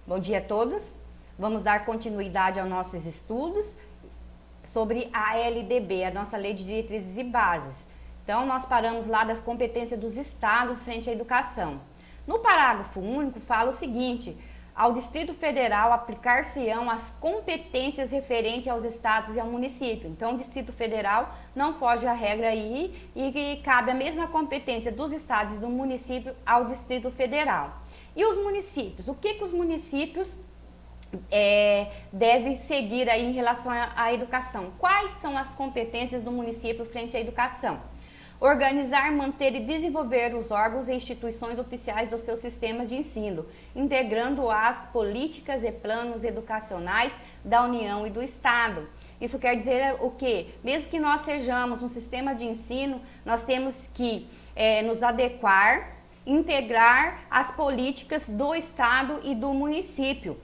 Bom dia a todos. Vamos dar continuidade aos nossos estudos sobre a LDB, a nossa Lei de Diretrizes e Bases. Então, nós paramos lá das competências dos estados frente à educação. No parágrafo único, fala o seguinte: ao Distrito Federal aplicar-se-ão as competências referentes aos estados e ao município. Então, o Distrito Federal não foge à regra aí e cabe a mesma competência dos estados e do município ao Distrito Federal. E os municípios? O que os municípios devem seguir aí em relação à educação? Quais são as competências do município frente à educação? Organizar, manter e desenvolver os órgãos e instituições oficiais do seu sistema de ensino, integrando as políticas e planos educacionais da União e do Estado. Isso quer dizer o quê? Mesmo que nós sejamos um sistema de ensino, nós temos que nos adequar, integrar as políticas do Estado e do município.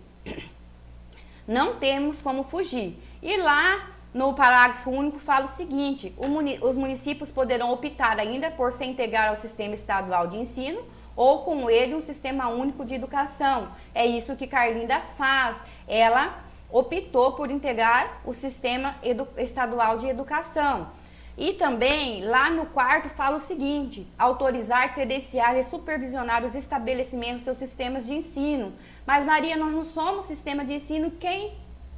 Não temos como fugir. E lá no parágrafo único fala o seguinte: os municípios poderão optar ainda por se integrar ao sistema estadual de ensino ou com ele um sistema único de educação. É isso que Carlinda faz. Ela optou por integrar o sistema estadual de educação. E também, lá no quarto, fala o seguinte: autorizar, credenciar e supervisionar os estabelecimentos, seus sistemas de ensino. Mas, Maria, nós não somos sistema de ensino. Quem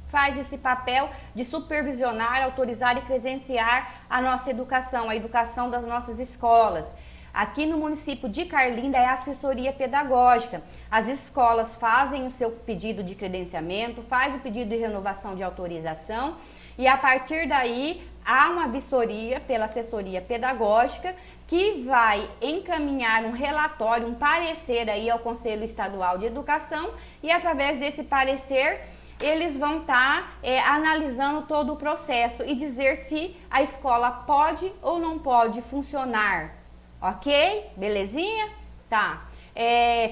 faz esse papel de supervisionar, autorizar e credenciar a nossa educação, a educação das nossas escolas? Aqui no município de Carlinda é a assessoria pedagógica. As escolas fazem o seu pedido de credenciamento, faz o pedido de renovação de autorização e a partir daí há uma vistoria pela assessoria pedagógica que vai encaminhar um relatório, um parecer aí ao Conselho Estadual de Educação e através desse parecer eles vão estar analisando todo o processo e dizer se a escola pode ou não pode funcionar. Ok? Belezinha? Tá.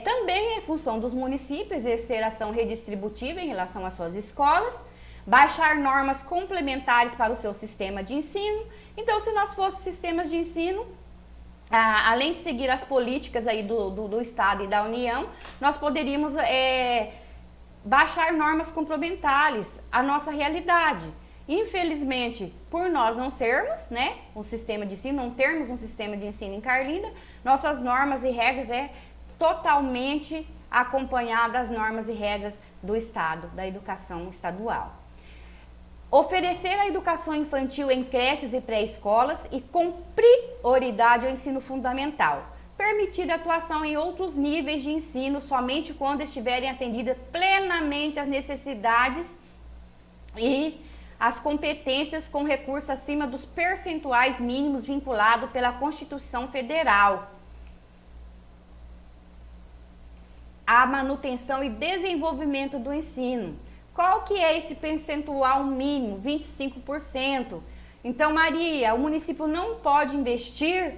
Também é função dos municípios exercer ação redistributiva em relação às suas escolas, baixar normas complementares para o seu sistema de ensino. Então, se nós fossemos sistemas de ensino, além de seguir as políticas aí do Estado e da União, nós poderíamos baixar normas complementares à nossa realidade. Infelizmente, por nós não sermos, um sistema de ensino, não termos um sistema de ensino em Carlinda, nossas normas e regras totalmente acompanhadas das normas e regras do Estado, da educação estadual. Oferecer a educação infantil em creches e pré-escolas e com prioridade ao ensino fundamental. Permitir a atuação em outros níveis de ensino somente quando estiverem atendidas plenamente as necessidades e as competências com recurso acima dos percentuais mínimos vinculados pela Constituição Federal. A manutenção e desenvolvimento do ensino. Qual que é esse percentual mínimo? 25%. Então, Maria, o município não pode investir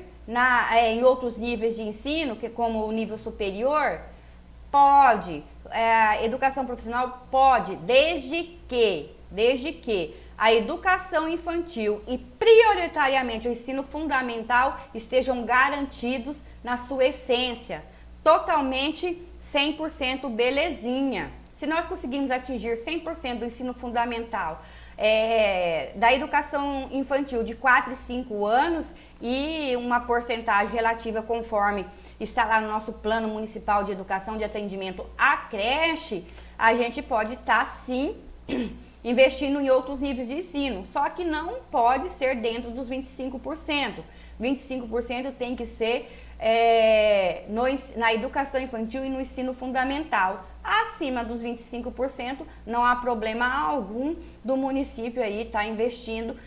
em outros níveis de ensino, como o nível superior? Pode. Educação profissional pode, desde que a educação infantil e prioritariamente o ensino fundamental estejam garantidos na sua essência. Totalmente 100% belezinha. Se nós conseguirmos atingir 100% do ensino fundamental, da educação infantil de 4 e 5 anos e uma porcentagem relativa conforme está lá no nosso Plano Municipal de Educação de Atendimento à creche, a gente pode estar sim investindo em outros níveis de ensino, só que não pode ser dentro dos 25%. 25% tem que ser na educação infantil e no ensino fundamental. Acima dos 25%, não há problema algum do município aí estar investindo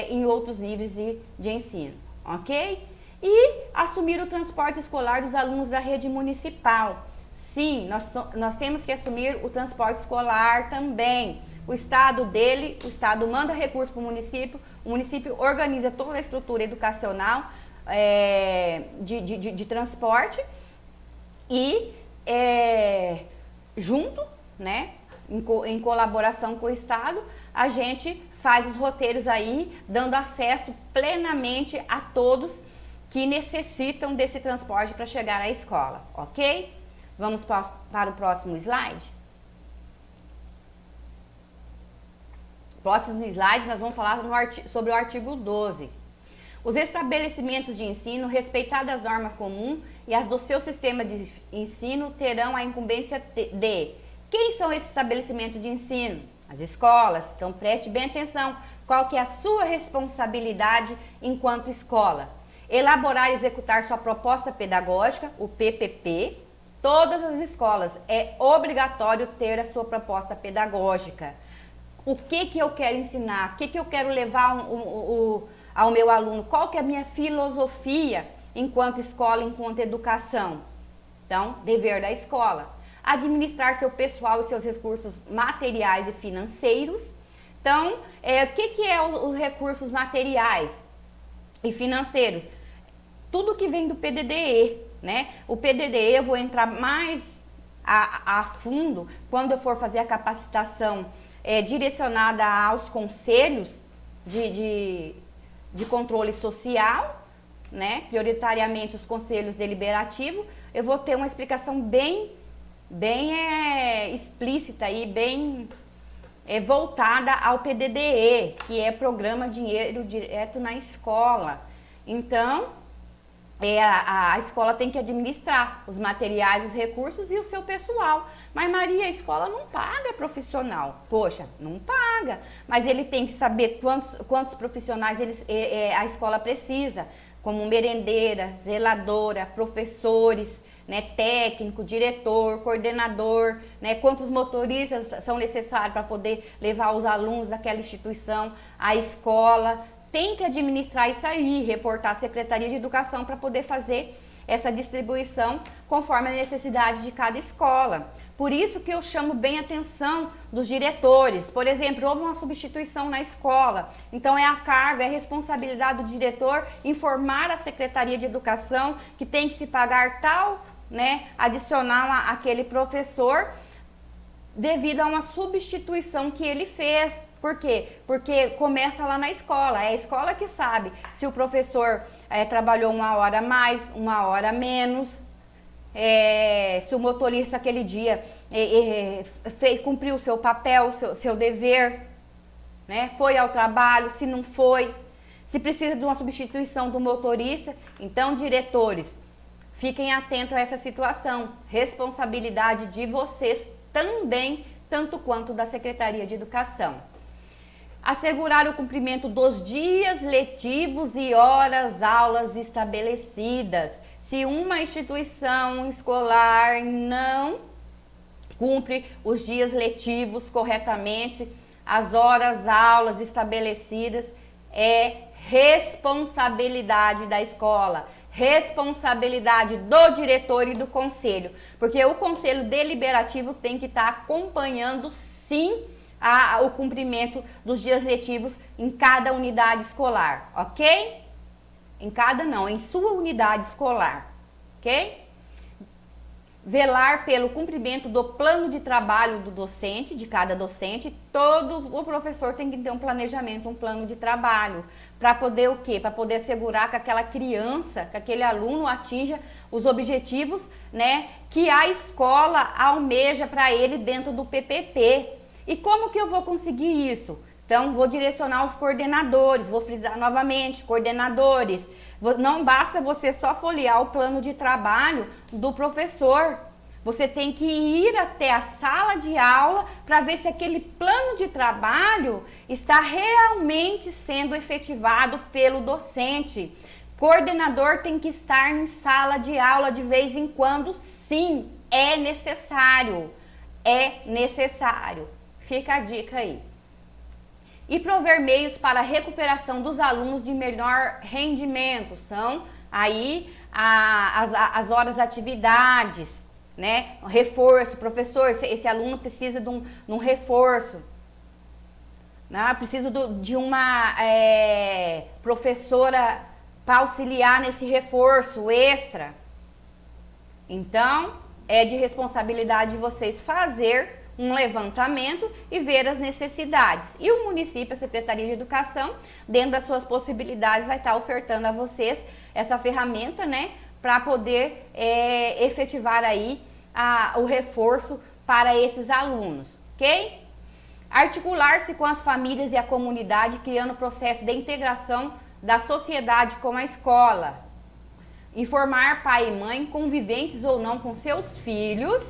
em outros níveis de ensino, ok? E assumir o transporte escolar dos alunos da rede municipal. Sim, nós temos que assumir o transporte escolar também. O Estado manda recurso para o município organiza toda a estrutura educacional de transporte e junto, em colaboração com o Estado, a gente faz os roteiros aí, dando acesso plenamente a todos que necessitam desse transporte para chegar à escola, ok? Vamos para o próximo slide? Próximo slide, nós vamos falar sobre o artigo 12. Os estabelecimentos de ensino, respeitadas as normas comuns e as do seu sistema de ensino, terão a incumbência de... Quem são esses estabelecimentos de ensino? As escolas. Então, preste bem atenção. Qual que é a sua responsabilidade enquanto escola? Elaborar e executar sua proposta pedagógica, o PPP. Todas as escolas é obrigatório ter a sua proposta pedagógica. O que eu quero ensinar? O que eu quero levar ao meu aluno? Qual que é a minha filosofia enquanto escola, enquanto educação? Então, dever da escola. Administrar seu pessoal e seus recursos materiais e financeiros. Então, o que é os recursos materiais e financeiros? Tudo que vem do PDDE, né? O PDDE eu vou entrar mais a fundo quando eu for fazer a capacitação direcionada aos conselhos de controle social, né? Prioritariamente os conselhos deliberativos. Eu vou ter uma explicação bem explícita e bem voltada ao PDDE, que é Programa Dinheiro Direto na Escola. Então, a escola tem que administrar os materiais, os recursos e o seu pessoal. Mas Maria, a escola não paga profissional. Poxa, não paga. Mas ele tem que saber quantos profissionais a escola precisa, como merendeira, zeladora, professores, né, técnico, diretor, coordenador, né, quantos motoristas são necessários para poder levar os alunos daquela instituição à escola. Tem que administrar isso aí, reportar à Secretaria de Educação para poder fazer essa distribuição conforme a necessidade de cada escola. Por isso que eu chamo bem a atenção dos diretores. Por exemplo, houve uma substituição na escola, então é a carga, é a responsabilidade do diretor informar a Secretaria de Educação que tem que se pagar tal, né, adicional àquele professor devido a uma substituição que ele fez. Por quê? Porque começa lá na escola, é a escola que sabe se o professor trabalhou uma hora a mais, uma hora a menos, se o motorista aquele dia cumpriu o seu papel, seu dever, né? Foi ao trabalho, se não foi, se precisa de uma substituição do motorista. Então, diretores, fiquem atentos a essa situação, responsabilidade de vocês também, tanto quanto da Secretaria de Educação. Assegurar o cumprimento dos dias letivos e horas-aulas estabelecidas. Se uma instituição escolar não cumpre os dias letivos corretamente, as horas-aulas estabelecidas, é responsabilidade da escola, responsabilidade do diretor e do conselho, porque o conselho deliberativo tem que estar acompanhando, sim, o cumprimento dos dias letivos em cada unidade escolar, ok? Em sua unidade escolar, ok? Velar pelo cumprimento do plano de trabalho do docente, de cada docente. Todo o professor tem que ter um planejamento, um plano de trabalho, para poder o quê? Para poder assegurar que aquela criança, que aquele aluno atinja os objetivos, né, que a escola almeja para ele dentro do PPP. E como que eu vou conseguir isso? Então, vou direcionar os coordenadores, vou frisar novamente, coordenadores. Não basta você só folhear o plano de trabalho do professor. Você tem que ir até a sala de aula para ver se aquele plano de trabalho está realmente sendo efetivado pelo docente. Coordenador tem que estar em sala de aula de vez em quando, sim, é necessário. É necessário. Fica a dica aí. E prover meios para a recuperação dos alunos de menor rendimento. São aí as horas de atividades, né? Reforço, professor, esse aluno precisa de um reforço. Né? Preciso de uma professora para auxiliar nesse reforço extra. Então, é de responsabilidade de vocês fazer um levantamento e ver as necessidades. E o município, a Secretaria de Educação, dentro das suas possibilidades, vai estar ofertando a vocês essa ferramenta, né, para poder efetivar aí o reforço para esses alunos, ok? Articular-se com as famílias e a comunidade, criando processo de integração da sociedade com a escola. Informar pai e mãe, conviventes ou não com seus filhos,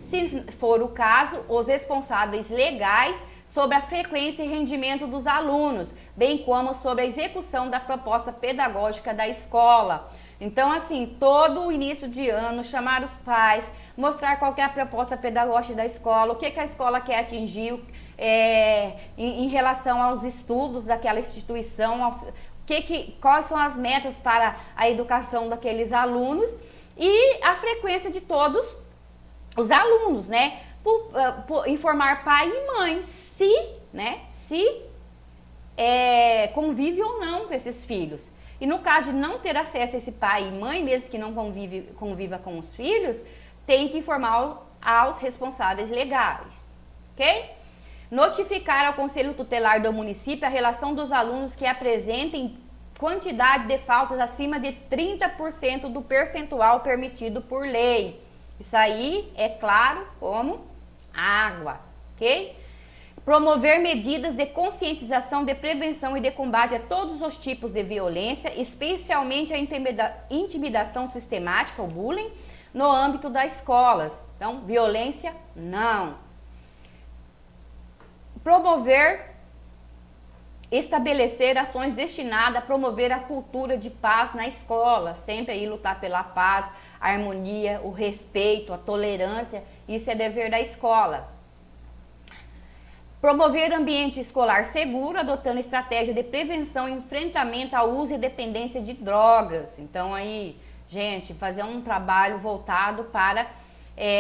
se for o caso, os responsáveis legais sobre a frequência e rendimento dos alunos, bem como sobre a execução da proposta pedagógica da escola. Então, assim, todo o início de ano, chamar os pais, mostrar qual que é a proposta pedagógica da escola, o que a escola quer atingir em relação aos estudos daquela instituição, quais são as metas para a educação daqueles alunos e a frequência de todos os alunos, né? Informar pai e mãe se convive ou não com esses filhos. E no caso de não ter acesso a esse pai e mãe, mesmo que não conviva com os filhos, tem que informar aos responsáveis legais, ok? Notificar ao Conselho Tutelar do município a relação dos alunos que apresentem quantidade de faltas acima de 30% do percentual permitido por lei. Isso aí é claro como água, ok? Promover medidas de conscientização, de prevenção e de combate a todos os tipos de violência, especialmente a intimidação sistemática, o bullying, no âmbito das escolas. Então, violência, não. Estabelecer ações destinadas a promover a cultura de paz na escola, sempre aí lutar pela paz, a harmonia, o respeito, a tolerância, isso é dever da escola. Promover ambiente escolar seguro, adotando estratégia de prevenção e enfrentamento ao uso e dependência de drogas. Então aí, gente, fazer um trabalho voltado para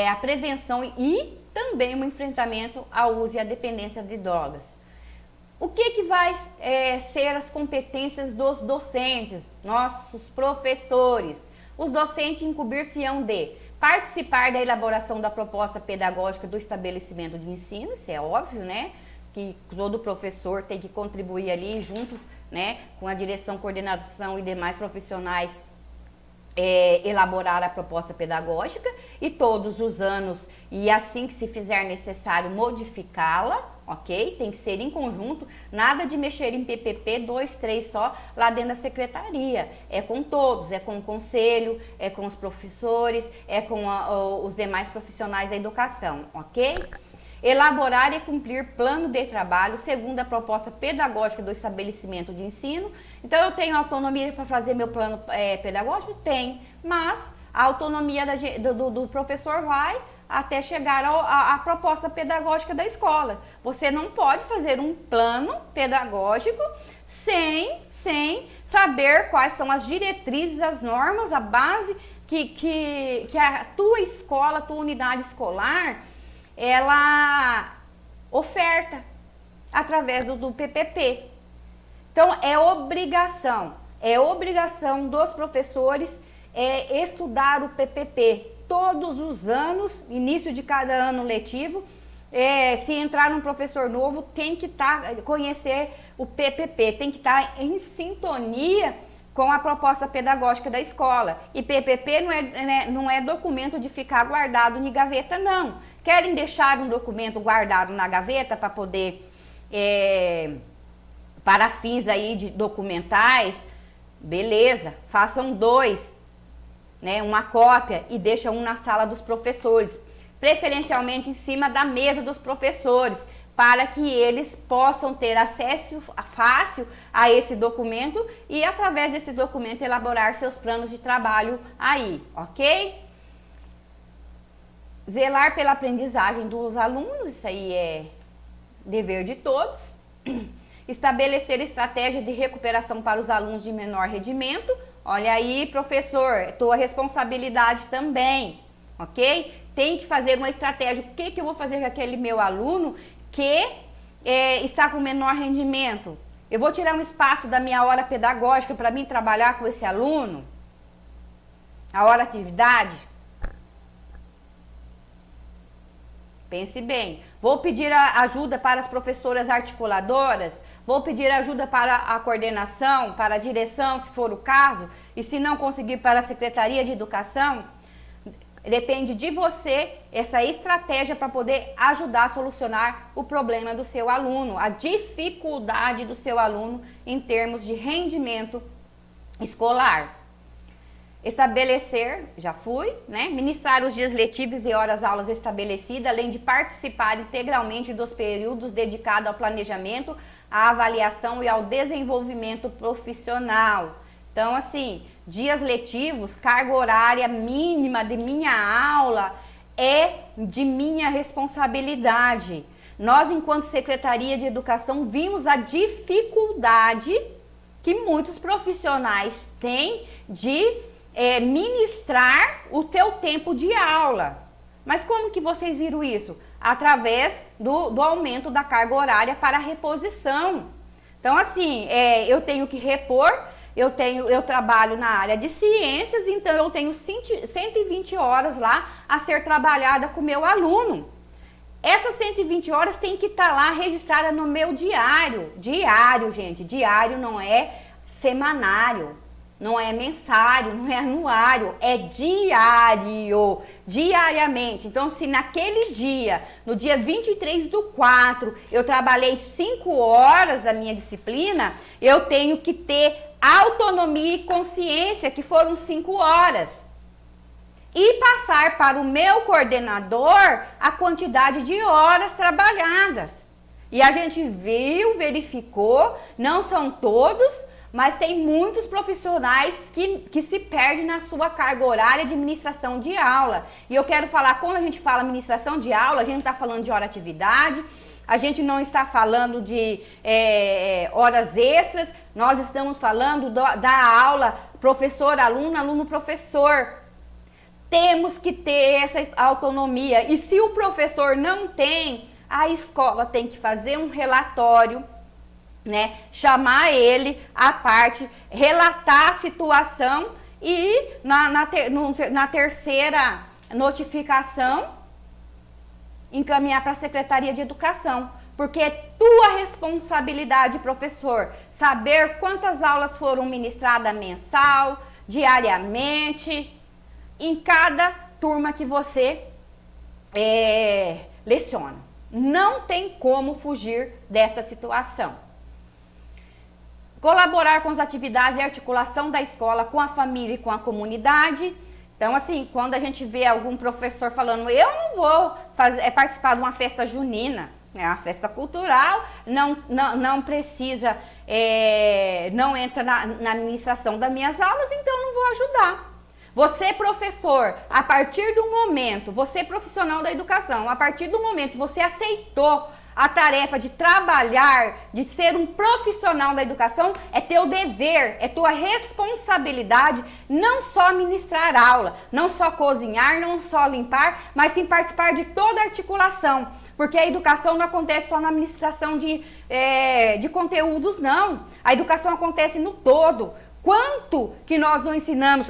a prevenção e também o enfrentamento ao uso e à dependência de drogas. O que vai ser as competências dos docentes, nossos professores? Os docentes incumbir-se-ão de participar da elaboração da proposta pedagógica do estabelecimento de ensino, isso é óbvio, né? Que todo professor tem que contribuir ali junto, né, com a direção, coordenação e demais profissionais, elaborar a proposta pedagógica e todos os anos, e assim que se fizer necessário, modificá-la, ok? Tem que ser em conjunto, nada de mexer em PPP 2, 3 só lá dentro da secretaria, é com todos, é com o conselho, é com os professores, é com os demais profissionais da educação, ok? Elaborar e cumprir plano de trabalho segundo a proposta pedagógica do estabelecimento de ensino. Então, eu tenho autonomia para fazer meu plano pedagógico? Tem, mas a autonomia do professor vai até chegar à proposta pedagógica da escola. Você não pode fazer um plano pedagógico sem saber quais são as diretrizes, as normas, a base que a tua escola, a tua unidade escolar, ela oferta através do PPP. Então, é obrigação dos professores estudar o PPP todos os anos, início de cada ano letivo. Se entrar um professor novo, tem que conhecer o PPP, tem que estar em sintonia com a proposta pedagógica da escola. E PPP não é documento de ficar guardado em gaveta, não. Querem deixar um documento guardado na gaveta para poder, para fins aí de documentais, beleza, façam 2, né, uma cópia e deixam um na sala dos professores, preferencialmente em cima da mesa dos professores, para que eles possam ter acesso fácil a esse documento e através desse documento elaborar seus planos de trabalho aí, ok? Zelar pela aprendizagem dos alunos, isso aí é dever de todos. Estabelecer estratégia de recuperação para os alunos de menor rendimento. Olha aí, professor, é tua responsabilidade também, ok? Tem que fazer uma estratégia. O que eu vou fazer com aquele meu aluno que está com menor rendimento? Eu vou tirar um espaço da minha hora pedagógica para mim trabalhar com esse aluno? A hora atividade? Pense bem. Vou pedir ajuda para as professoras articuladoras? Vou pedir ajuda para a coordenação, para a direção, se for o caso? E se não conseguir, para a Secretaria de Educação? Depende de você essa estratégia para poder ajudar a solucionar o problema do seu aluno, a dificuldade do seu aluno em termos de rendimento escolar. Estabelecer, já fui, né? Ministrar os dias letivos e horas aulas estabelecidas, além de participar integralmente dos períodos dedicados ao planejamento, à avaliação e ao desenvolvimento profissional. Então, assim, dias letivos, carga horária mínima de minha aula é de minha responsabilidade. Nós, enquanto Secretaria de Educação, vimos a dificuldade que muitos profissionais têm de ministrar o teu tempo de aula. Mas como que vocês viram isso? Através do aumento da carga horária para reposição. Então, assim, eu tenho que repor. Eu trabalho na área de ciências, então eu tenho 120 horas lá a ser trabalhada com o meu aluno. Essas 120 horas tem que estar lá registrada no meu diário. Diário, gente. Diário não é semanário, não é mensário, não é anuário, é diário, diariamente. Então, se naquele dia, no dia 23/4, eu trabalhei 5 horas da minha disciplina, eu tenho que ter autonomia e consciência, que foram 5 horas. E passar para o meu coordenador a quantidade de horas trabalhadas. E a gente verificou, não são todos, mas tem muitos profissionais que se perdem na sua carga horária de administração de aula. E eu quero falar, quando a gente fala administração de aula, a gente está falando de hora atividade, a gente não está falando de horas extras, nós estamos falando da aula professor-aluno, aluno-professor. Temos que ter essa autonomia. E se o professor não tem, a escola tem que fazer um relatório, né? Chamar ele à parte, relatar a situação e na terceira notificação encaminhar para a Secretaria de Educação. Porque é tua responsabilidade, professor, saber quantas aulas foram ministradas mensal, diariamente, em cada turma que você leciona. Não tem como fugir desta situação. Colaborar com as atividades e articulação da escola com a família e com a comunidade. Então, assim, quando a gente vê algum professor falando, eu não vou participar de uma festa junina, é uma festa cultural, não precisa, não entra na administração das minhas aulas, então não vou ajudar. Você, professor, a partir do momento, você profissional da educação, a partir do momento que você aceitou a tarefa de trabalhar, de ser um profissional da educação, é teu dever, é tua responsabilidade não só ministrar aula, não só cozinhar, não só limpar, mas sim participar de toda a articulação. Porque a educação não acontece só na administração de conteúdos, não. A educação acontece no todo. Quanto que nós não ensinamos...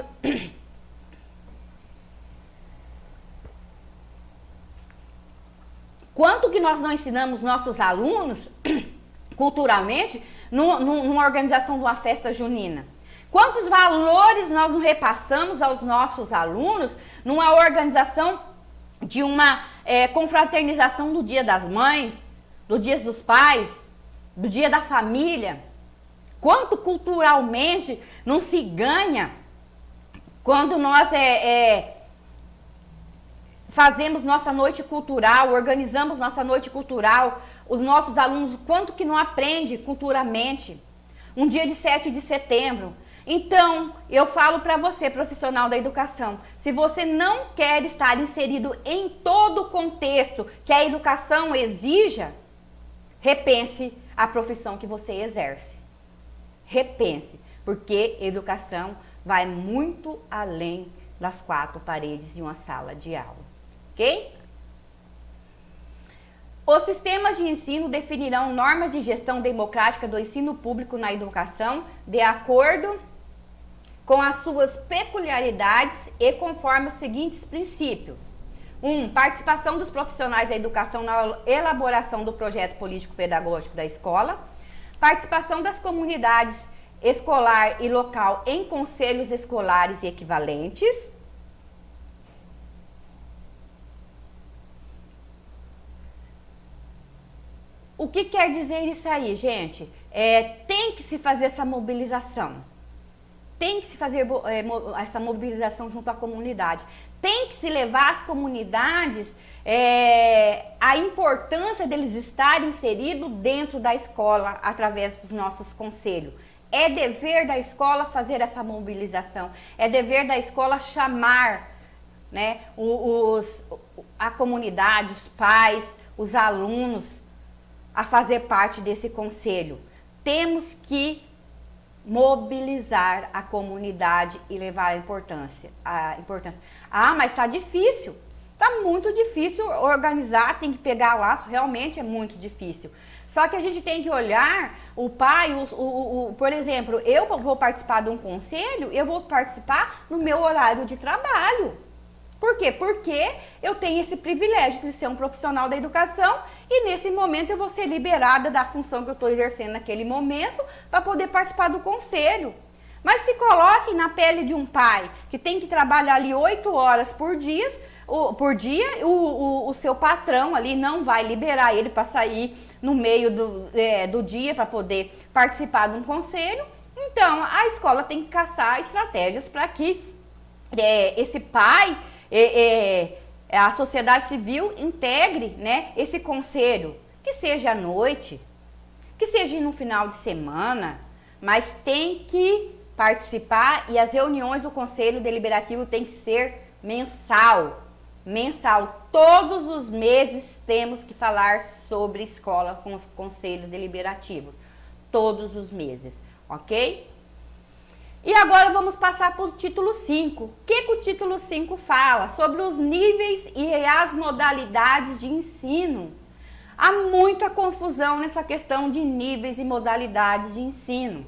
Quanto que nós não ensinamos nossos alunos, culturalmente, numa organização de uma festa junina? Quantos valores nós não repassamos aos nossos alunos numa organização de uma confraternização do Dia das Mães, do Dia dos Pais, do Dia da Família? Quanto culturalmente não se ganha quando nós fazemos nossa noite cultural, organizamos nossa noite cultural, os nossos alunos, quanto que não aprende culturalmente? Um dia de 7 de setembro. Então, eu falo para você, profissional da educação, se você não quer estar inserido em todo o contexto que a educação exija, repense a profissão que você exerce. Repense, porque educação vai muito além das 4 paredes de uma sala de aula. Ok? Os sistemas de ensino definirão normas de gestão democrática do ensino público na educação de acordo com as suas peculiaridades e conforme os seguintes princípios. 1. Participação dos profissionais da educação na elaboração do projeto político-pedagógico da escola. Participação das comunidades escolar e local em conselhos escolares e equivalentes. O que quer dizer isso aí, gente? Tem que se fazer essa mobilização. Tem que se fazer essa mobilização junto à comunidade. Tem que se levar às comunidades a importância deles estarem inseridos dentro da escola através dos nossos conselhos. É dever da escola fazer essa mobilização. É dever da escola chamar, né, a comunidade, os pais, os alunos a fazer parte desse conselho. Temos que mobilizar a comunidade e levar a importância. Ah, mas está difícil. Está muito difícil organizar, tem que pegar laço, realmente é muito difícil. Só que a gente tem que olhar o pai, por exemplo, eu vou participar de um conselho, eu vou participar no meu horário de trabalho. Por quê? Porque eu tenho esse privilégio de ser um profissional da educação e nesse momento eu vou ser liberada da função que eu estou exercendo naquele momento para poder participar do conselho. Mas se coloque na pele de um pai que tem que trabalhar ali 8 horas por dia, o seu patrão ali não vai liberar ele para sair no meio do dia para poder participar de um conselho. Então, a escola tem que caçar estratégias para que esse pai, a sociedade civil integre, né, esse conselho, que seja à noite, que seja no final de semana, mas tem que participar e as reuniões do conselho deliberativo tem que ser mensal. Todos os meses temos que falar sobre escola com os conselhos deliberativos. Todos os meses, ok? E agora vamos passar para o título 5. O que o título 5 fala? Sobre os níveis e as modalidades de ensino. Há muita confusão nessa questão de níveis e modalidades de ensino.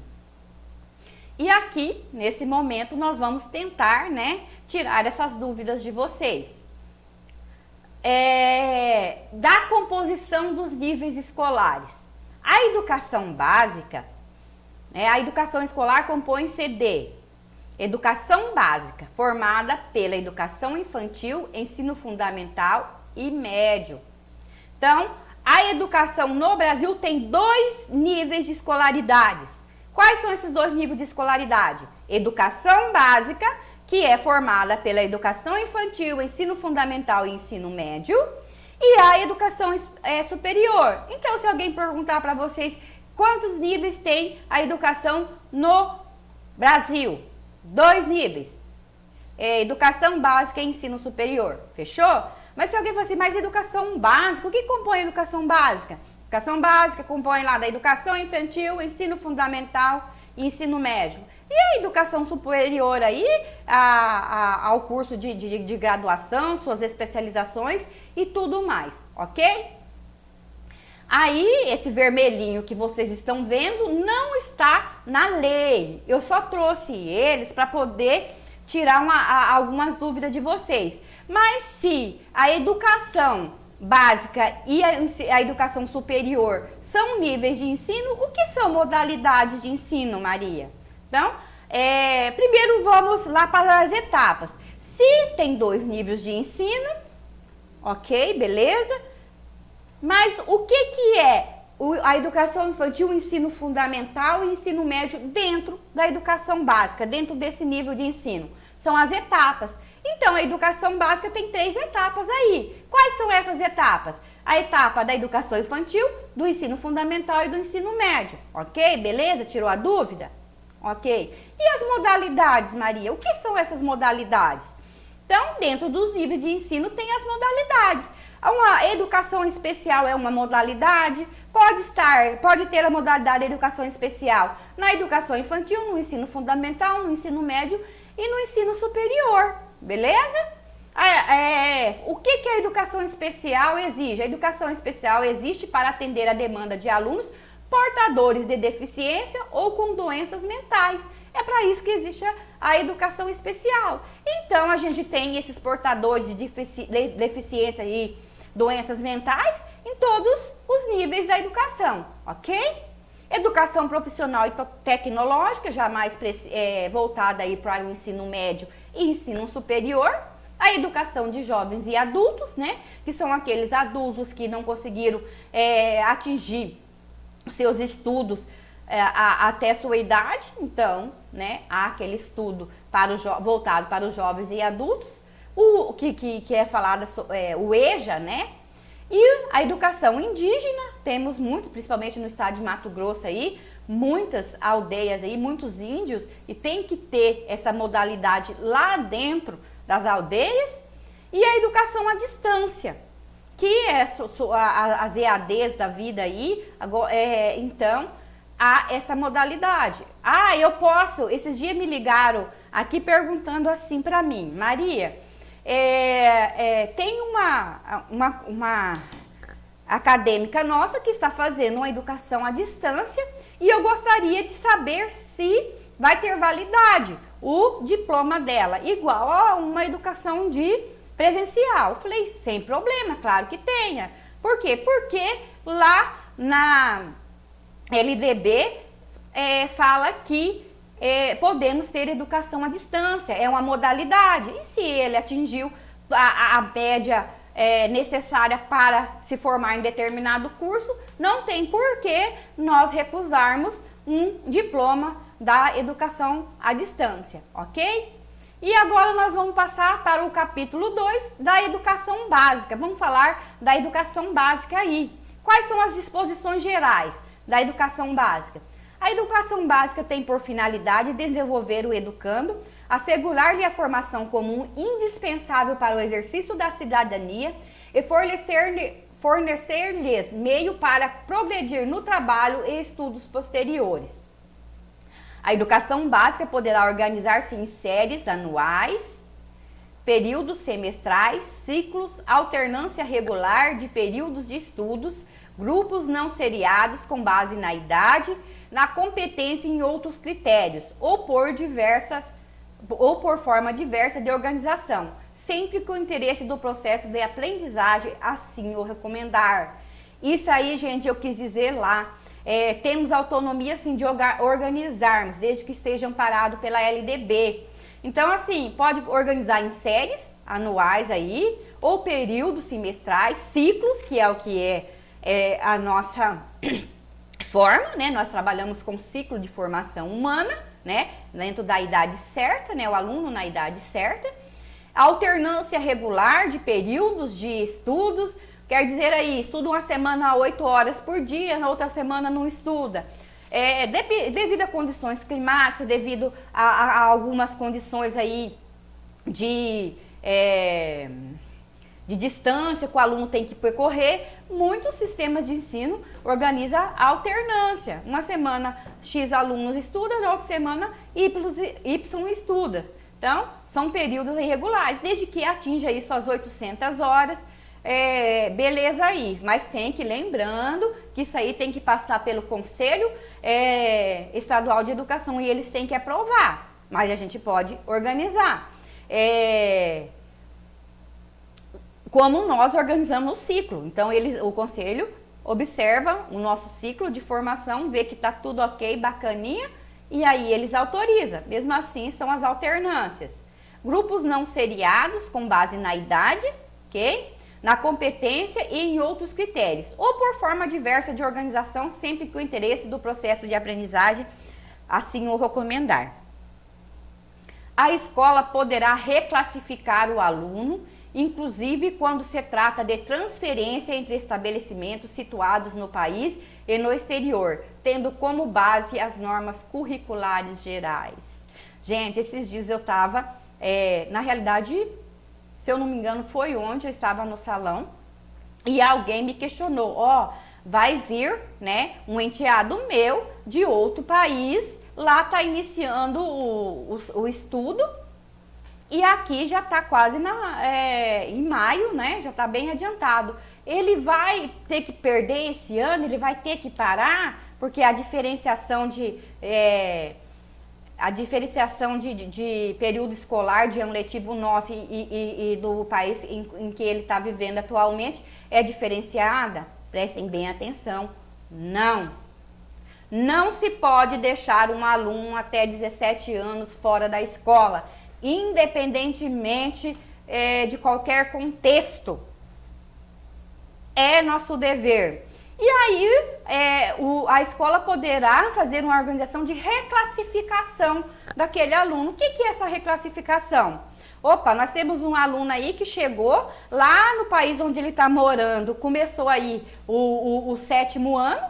E aqui, nesse momento, nós vamos tentar, né, tirar essas dúvidas de vocês. Da composição dos níveis escolares. A educação básica, a educação escolar compõe-se de educação básica, formada pela educação infantil, ensino fundamental e médio. Então, a educação no Brasil tem 2 níveis de escolaridades. Quais são esses 2 níveis de escolaridade? Educação básica, que é formada pela educação infantil, ensino fundamental e ensino médio, e a educação superior. Então, se alguém perguntar para vocês quantos níveis tem a educação no Brasil? 2 níveis. Educação básica e ensino superior. Fechou? Mas se alguém falar assim, mas educação básica, o que compõe a educação básica? Educação básica compõe lá da educação infantil, ensino fundamental e ensino médio. E a educação superior aí, ao curso de graduação, suas especializações e tudo mais, ok? Aí, esse vermelhinho que vocês estão vendo não está na lei. Eu só trouxe eles para poder tirar algumas dúvidas de vocês. Mas se a educação básica e a educação superior são níveis de ensino, o que são modalidades de ensino, Maria? Então, primeiro vamos lá para as etapas. Se tem 2 níveis de ensino, ok, beleza? Mas o que é a educação infantil, o ensino fundamental e ensino médio dentro da educação básica, dentro desse nível de ensino? São as etapas. Então, a educação básica tem 3 etapas aí. Quais são essas etapas? A etapa da educação infantil, do ensino fundamental e do ensino médio. Ok? Beleza? Tirou a dúvida? Ok. E as modalidades, Maria? O que são essas modalidades? Então, dentro dos níveis de ensino tem as modalidades. Uma educação especial é uma modalidade, pode ter a modalidade de educação especial na educação infantil, no ensino fundamental, no ensino médio e no ensino superior, beleza? O que a educação especial exige? A educação especial existe para atender a demanda de alunos portadores de deficiência ou com doenças mentais. É para isso que existe a educação especial. Então, a gente tem esses portadores de deficiência e doenças mentais em todos os níveis da educação, ok? Educação profissional e tecnológica, já mais voltada aí para o ensino médio e ensino superior. A educação de jovens e adultos, né, que são aqueles adultos que não conseguiram atingir os seus estudos até sua idade, então, né, há aquele estudo voltado para os jovens e adultos, o que é falado, o EJA, né, e a educação indígena, temos muito, principalmente no estado de Mato Grosso aí, muitas aldeias aí, muitos índios, e tem que ter essa modalidade lá dentro das aldeias, e a educação à distância, que é as EADs da vida aí, então, há essa modalidade. Eu posso, esses dias me ligaram aqui perguntando assim para mim, Maria, tem uma acadêmica nossa que está fazendo uma educação à distância e eu gostaria de saber se vai ter validade o diploma dela, igual a uma educação de presencial. Eu falei, sem problema, claro que tenha. Por quê? Porque lá na LDB fala que podemos ter educação à distância, é uma modalidade. E se ele atingiu a média necessária para se formar em determinado curso, não tem por que nós recusarmos um diploma da educação à distância, ok? E agora nós vamos passar para o capítulo 2 da educação básica. Vamos falar da educação básica aí. Quais são as disposições gerais da educação básica? A educação básica tem por finalidade desenvolver o educando, assegurar-lhe a formação comum indispensável para o exercício da cidadania e fornecer-lhes meio para progredir no trabalho e estudos posteriores. A educação básica poderá organizar-se em séries anuais, períodos semestrais, ciclos, alternância regular de períodos de estudos, grupos não seriados com base na idade, na competência e em outros critérios, ou por forma diversa de organização, sempre que o interesse do processo de aprendizagem assim o recomendar. Isso aí, gente, eu quis dizer lá. Temos autonomia, sim, de organizarmos, desde que estejam parados pela LDB. Então, assim, pode organizar em séries anuais aí, ou períodos semestrais, ciclos, que é o que é a nossa forma, né? Nós trabalhamos com ciclo de formação humana, né? Dentro da idade certa, né? O aluno na idade certa. Alternância regular de períodos de estudos, quer dizer aí, estuda uma semana 8 horas por dia, na outra semana não estuda. Devido a condições climáticas, devido a algumas condições aí de distância que o aluno tem que percorrer, muitos sistemas de ensino organizam a alternância. Uma semana X alunos estuda, na outra semana Y estuda. Então, são períodos irregulares, desde que atinja isso as 800 horas, beleza aí. Mas tem que, lembrando, que isso aí tem que passar pelo Conselho Estadual de Educação e eles têm que aprovar. Mas a gente pode organizar. Como nós organizamos o ciclo. Então, o Conselho observa o nosso ciclo de formação, vê que está tudo ok, bacaninha, e aí eles autorizam. Mesmo assim, são as alternâncias. Grupos não seriados, com base na idade, ok? Na competência e em outros critérios, ou por forma diversa de organização, sempre que o interesse do processo de aprendizagem assim o recomendar. A escola poderá reclassificar o aluno, inclusive quando se trata de transferência entre estabelecimentos situados no país e no exterior, tendo como base as normas curriculares gerais. Gente, esses dias eu estava, na realidade, se eu não me engano, foi ontem, eu estava no salão e alguém me questionou, vai vir, né, um enteado meu de outro país, lá está iniciando o estudo, e aqui já está quase em maio, né? Já está bem adiantado. Ele vai ter que perder esse ano, ele vai ter que parar, porque a diferenciação de período escolar, de ano letivo nosso e do país em que ele está vivendo atualmente é diferenciada. Prestem bem atenção. Não se pode deixar um aluno até 17 anos fora da escola, independentemente de qualquer contexto. É nosso dever. E aí, a escola poderá fazer uma organização de reclassificação daquele aluno. O que é essa reclassificação? Opa, nós temos um aluno aí que chegou lá no país onde ele está morando, começou aí o 7º ano,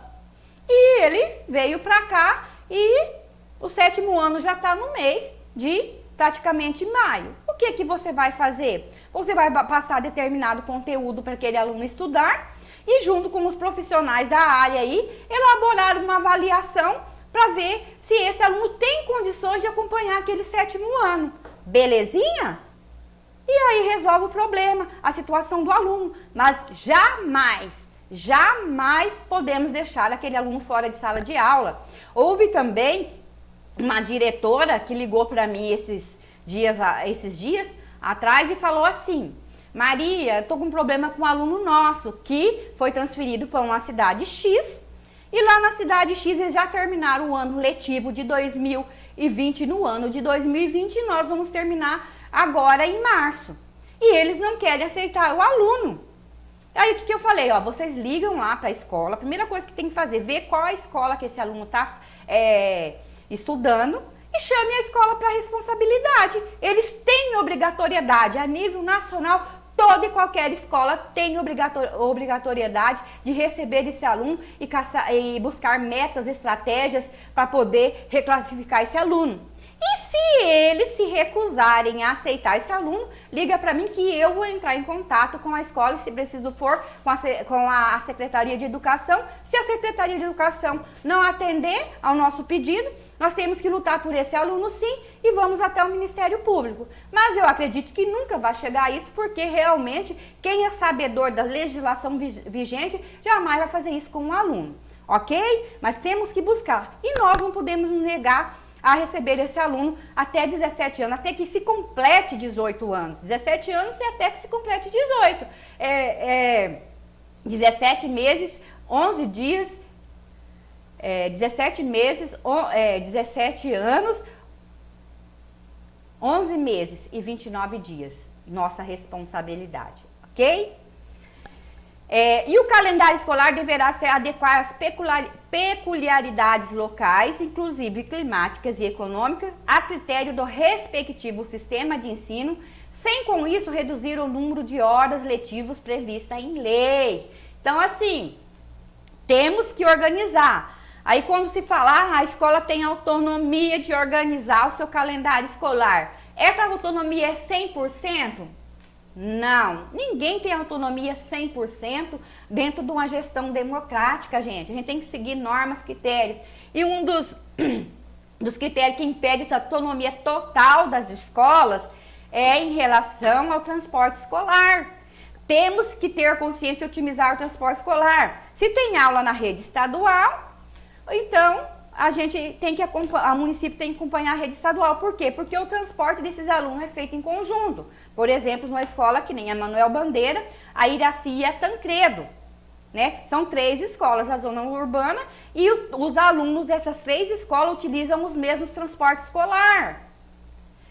e ele veio para cá e o 7º ano já está no mês de praticamente maio. O que você vai fazer? Você vai passar determinado conteúdo para aquele aluno estudar e junto com os profissionais da área aí, elaborar uma avaliação para ver se esse aluno tem condições de acompanhar aquele 7º ano. Belezinha? E aí resolve o problema, a situação do aluno. Mas jamais podemos deixar aquele aluno fora de sala de aula. Houve também uma diretora que ligou para mim esses dias atrás e falou assim: Maria, estou com um problema com um aluno nosso que foi transferido para uma cidade X, e lá na cidade X eles já terminaram o ano letivo de 2020, no ano de 2020 nós vamos terminar agora em março. E eles não querem aceitar o aluno. Aí o que eu falei? Ó, vocês ligam lá para a escola, a primeira coisa que tem que fazer, ver qual a escola que esse aluno está estudando, e chame a escola para responsabilidade. Eles têm obrigatoriedade a nível nacional. Toda e qualquer escola tem obrigatoriedade de receber esse aluno e buscar metas, estratégias para poder reclassificar esse aluno. E se eles se recusarem a aceitar esse aluno, liga para mim que eu vou entrar em contato com a escola, e se preciso for, com a Secretaria de Educação. Se a Secretaria de Educação não atender ao nosso pedido, nós temos que lutar por esse aluno sim e vamos até o Ministério Público. Mas eu acredito que nunca vai chegar a isso, porque realmente quem é sabedor da legislação vigente jamais vai fazer isso com um aluno, ok? Mas temos que buscar e nós não podemos nos negar a receber esse aluno até 17 anos, até que se complete 18 anos. 17 anos e até que se complete 18. 17 meses, 11 dias, 17 meses, 17 anos, 11 meses e 29 dias. Nossa responsabilidade, ok? E o calendário escolar deverá se adequar às peculiaridades locais, inclusive climáticas e econômicas, a critério do respectivo sistema de ensino, sem com isso reduzir o número de horas letivas previstas em lei. Então, assim, temos que organizar. Aí, quando se falar, a escola tem autonomia de organizar o seu calendário escolar. Essa autonomia é 100%? Não, ninguém tem autonomia 100% dentro de uma gestão democrática, gente. A gente tem que seguir normas, critérios. E um dos critérios que impede essa autonomia total das escolas é em relação ao transporte escolar. Temos que ter consciência de otimizar o transporte escolar. Se tem aula na rede estadual, então a município tem que acompanhar a rede estadual. Por quê? Porque o transporte desses alunos é feito em conjunto. Por exemplo, numa escola que nem a Manuel Bandeira, a Iraci e a Tancredo, né? São 3 escolas da zona urbana e os alunos dessas 3 escolas utilizam os mesmos transportes escolar.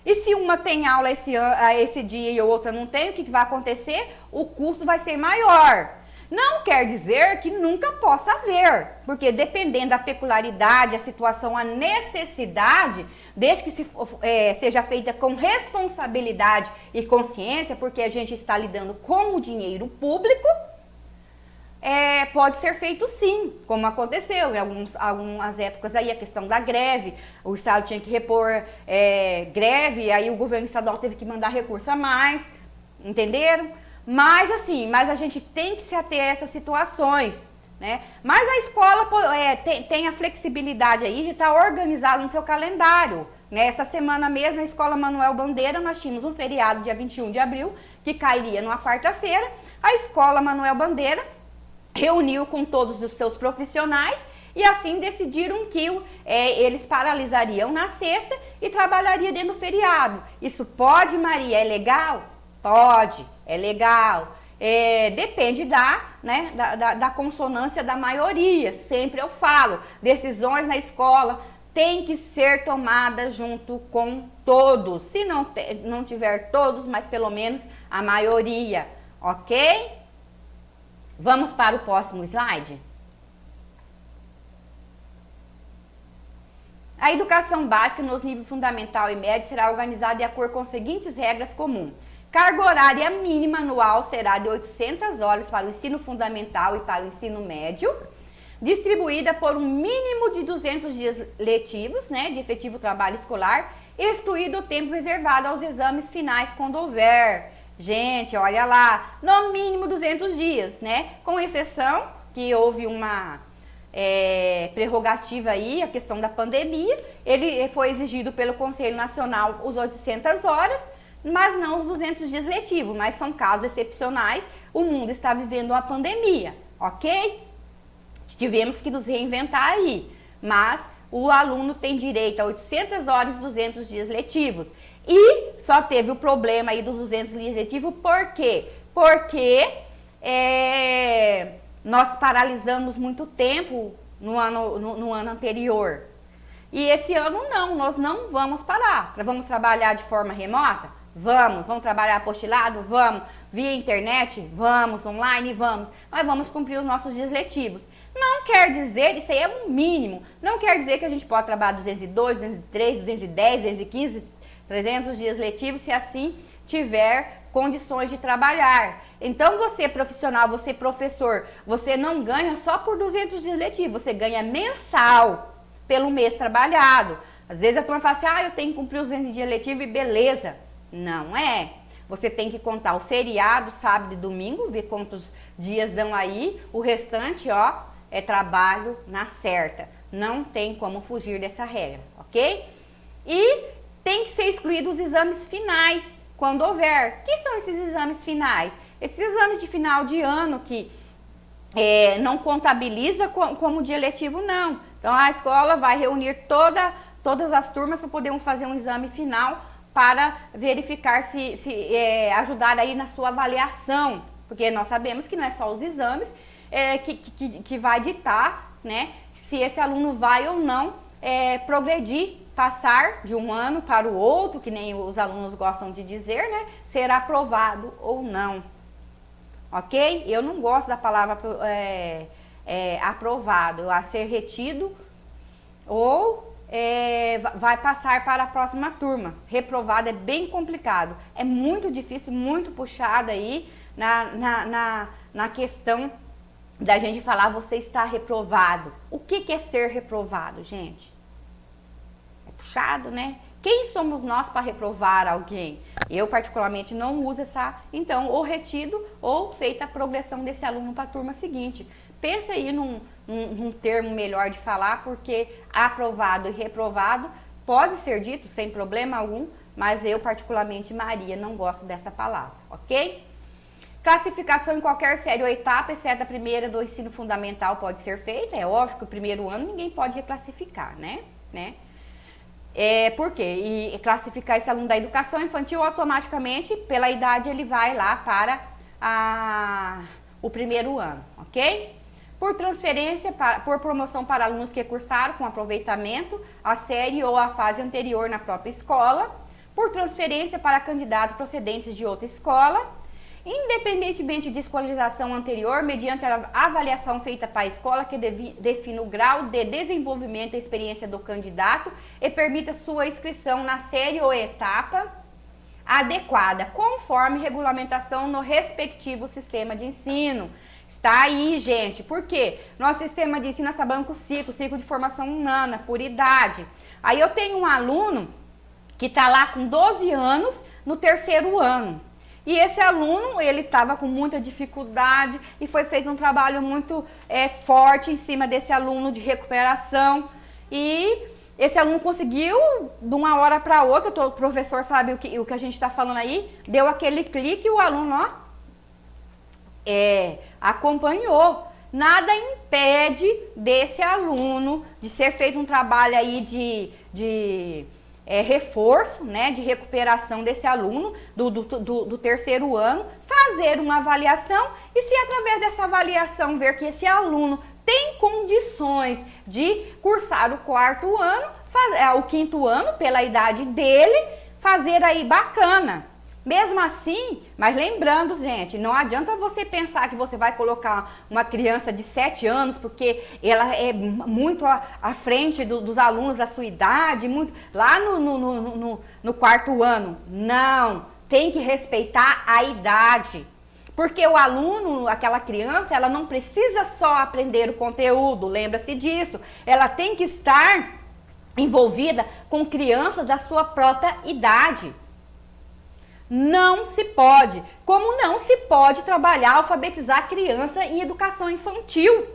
E se uma tem aula esse dia e a outra não tem, o que vai acontecer? O custo vai ser maior. Não quer dizer que nunca possa haver, porque dependendo da peculiaridade, a situação, a necessidade, desde que seja feita com responsabilidade e consciência, porque a gente está lidando com o dinheiro público, pode ser feito sim, como aconteceu em algumas épocas aí, a questão da greve, o Estado tinha que repor greve, aí o governo estadual teve que mandar recurso a mais, entenderam? Mas a gente tem que se ater a essas situações, né? Mas a escola tem a flexibilidade aí de estar organizado no seu calendário, né? Essa semana mesmo, na Escola Manuel Bandeira, nós tínhamos um feriado dia 21 de abril, que cairia numa quarta-feira. A Escola Manuel Bandeira reuniu com todos os seus profissionais e assim decidiram que eles paralisariam na sexta e trabalhariam dentro do feriado. Isso pode, Maria? É legal? Pode. É legal, depende da consonância da maioria, sempre eu falo, decisões na escola têm que ser tomadas junto com todos, se não tiver todos, mas pelo menos a maioria, ok? Vamos para o próximo slide? A educação básica nos níveis fundamental e médio será organizada de acordo com as seguintes regras comuns. Carga horária mínima anual será de 800 horas para o ensino fundamental e para o ensino médio, distribuída por um mínimo de 200 dias letivos, né, de efetivo trabalho escolar, excluído o tempo reservado aos exames finais quando houver. Gente, olha lá, no mínimo 200 dias, né, com exceção que houve uma prerrogativa aí, a questão da pandemia, ele foi exigido pelo Conselho Nacional os 800 horas, mas não os 200 dias letivos, mas são casos excepcionais, o mundo está vivendo uma pandemia, ok? Tivemos que nos reinventar aí, mas o aluno tem direito a 800 horas e 200 dias letivos. E só teve o problema aí dos 200 dias letivos, por quê? Porque nós paralisamos muito tempo no ano anterior. E esse ano não, nós não vamos parar. Vamos trabalhar de forma remota? Vamos trabalhar apostilado? Vamos. Via internet? Vamos. Online? Vamos. Mas vamos cumprir os nossos dias letivos. Não quer dizer, isso aí é um mínimo, não quer dizer que a gente pode trabalhar 202, 203, 210, 215, 300 dias letivos, se assim tiver condições de trabalhar. Então, você profissional, você professor, você não ganha só por 200 dias letivos, você ganha mensal pelo mês trabalhado. Às vezes a turma fala assim, eu tenho que cumprir os 200 dias letivos e beleza. Não é. Você tem que contar o feriado, sábado e domingo, ver quantos dias dão aí, o restante, é trabalho na certa. Não tem como fugir dessa regra, ok? E tem que ser excluído os exames finais, quando houver. O que são esses exames finais? Esses exames de final de ano que não contabiliza como dia letivo, não. Então, a escola vai reunir todas as turmas para poder fazer um exame final para verificar se ajudar aí na sua avaliação. Porque nós sabemos que não é só os exames que vai ditar, né, se esse aluno vai ou não progredir, passar de um ano para o outro, que nem os alunos gostam de dizer, né, ser aprovado ou não, ok? Eu não gosto da palavra aprovado, a ser retido ou vai passar para a próxima turma. Reprovado é bem complicado, é muito difícil, muito puxado aí na questão da gente falar você está reprovado. O que é ser reprovado, gente? É puxado, né? Quem somos nós para reprovar alguém? Eu particularmente não uso então, ou retido ou feita a progressão desse aluno para a turma seguinte. Pensa aí num termo melhor de falar, porque aprovado e reprovado pode ser dito sem problema algum, mas eu particularmente, Maria, não gosto dessa palavra, ok? Classificação em qualquer série ou etapa, exceto a primeira do ensino fundamental, pode ser feita. É óbvio que o primeiro ano ninguém pode reclassificar, né? Por quê? E classificar esse aluno da educação infantil, automaticamente, pela idade, ele vai lá para o primeiro ano, ok? Por transferência, por promoção para alunos que cursaram com aproveitamento a série ou a fase anterior na própria escola. Por transferência para candidatos procedentes de outra escola. Independentemente de escolarização anterior, mediante a avaliação feita para a escola que define o grau de desenvolvimento e experiência do candidato e permita sua inscrição na série ou etapa adequada, conforme regulamentação no respectivo sistema de ensino. Está aí, gente. Por quê? Nosso sistema de ensino, nós trabalhamos com ciclo de formação humana, por idade. Aí eu tenho um aluno que está lá com 12 anos no terceiro ano. E esse aluno, ele estava com muita dificuldade e foi feito um trabalho muito forte em cima desse aluno de recuperação. E esse aluno conseguiu, de uma hora para outra, o professor sabe o que a gente está falando aí, deu aquele clique e o aluno, acompanhou. Nada impede desse aluno de ser feito um trabalho aí de reforço, né, de recuperação desse aluno do terceiro ano, fazer uma avaliação e se através dessa avaliação ver que esse aluno tem condições de cursar o quarto ano, o quinto ano, pela idade dele, fazer aí bacana. Mesmo assim, mas lembrando, gente, não adianta você pensar que você vai colocar uma criança de 7 anos, porque ela é muito à frente dos alunos da sua idade, muito lá no quarto ano. Não, tem que respeitar a idade. Porque o aluno, aquela criança, ela não precisa só aprender o conteúdo, lembra-se disso. Ela tem que estar envolvida com crianças da sua própria idade. Não se pode, como não se pode trabalhar, alfabetizar a criança em educação infantil.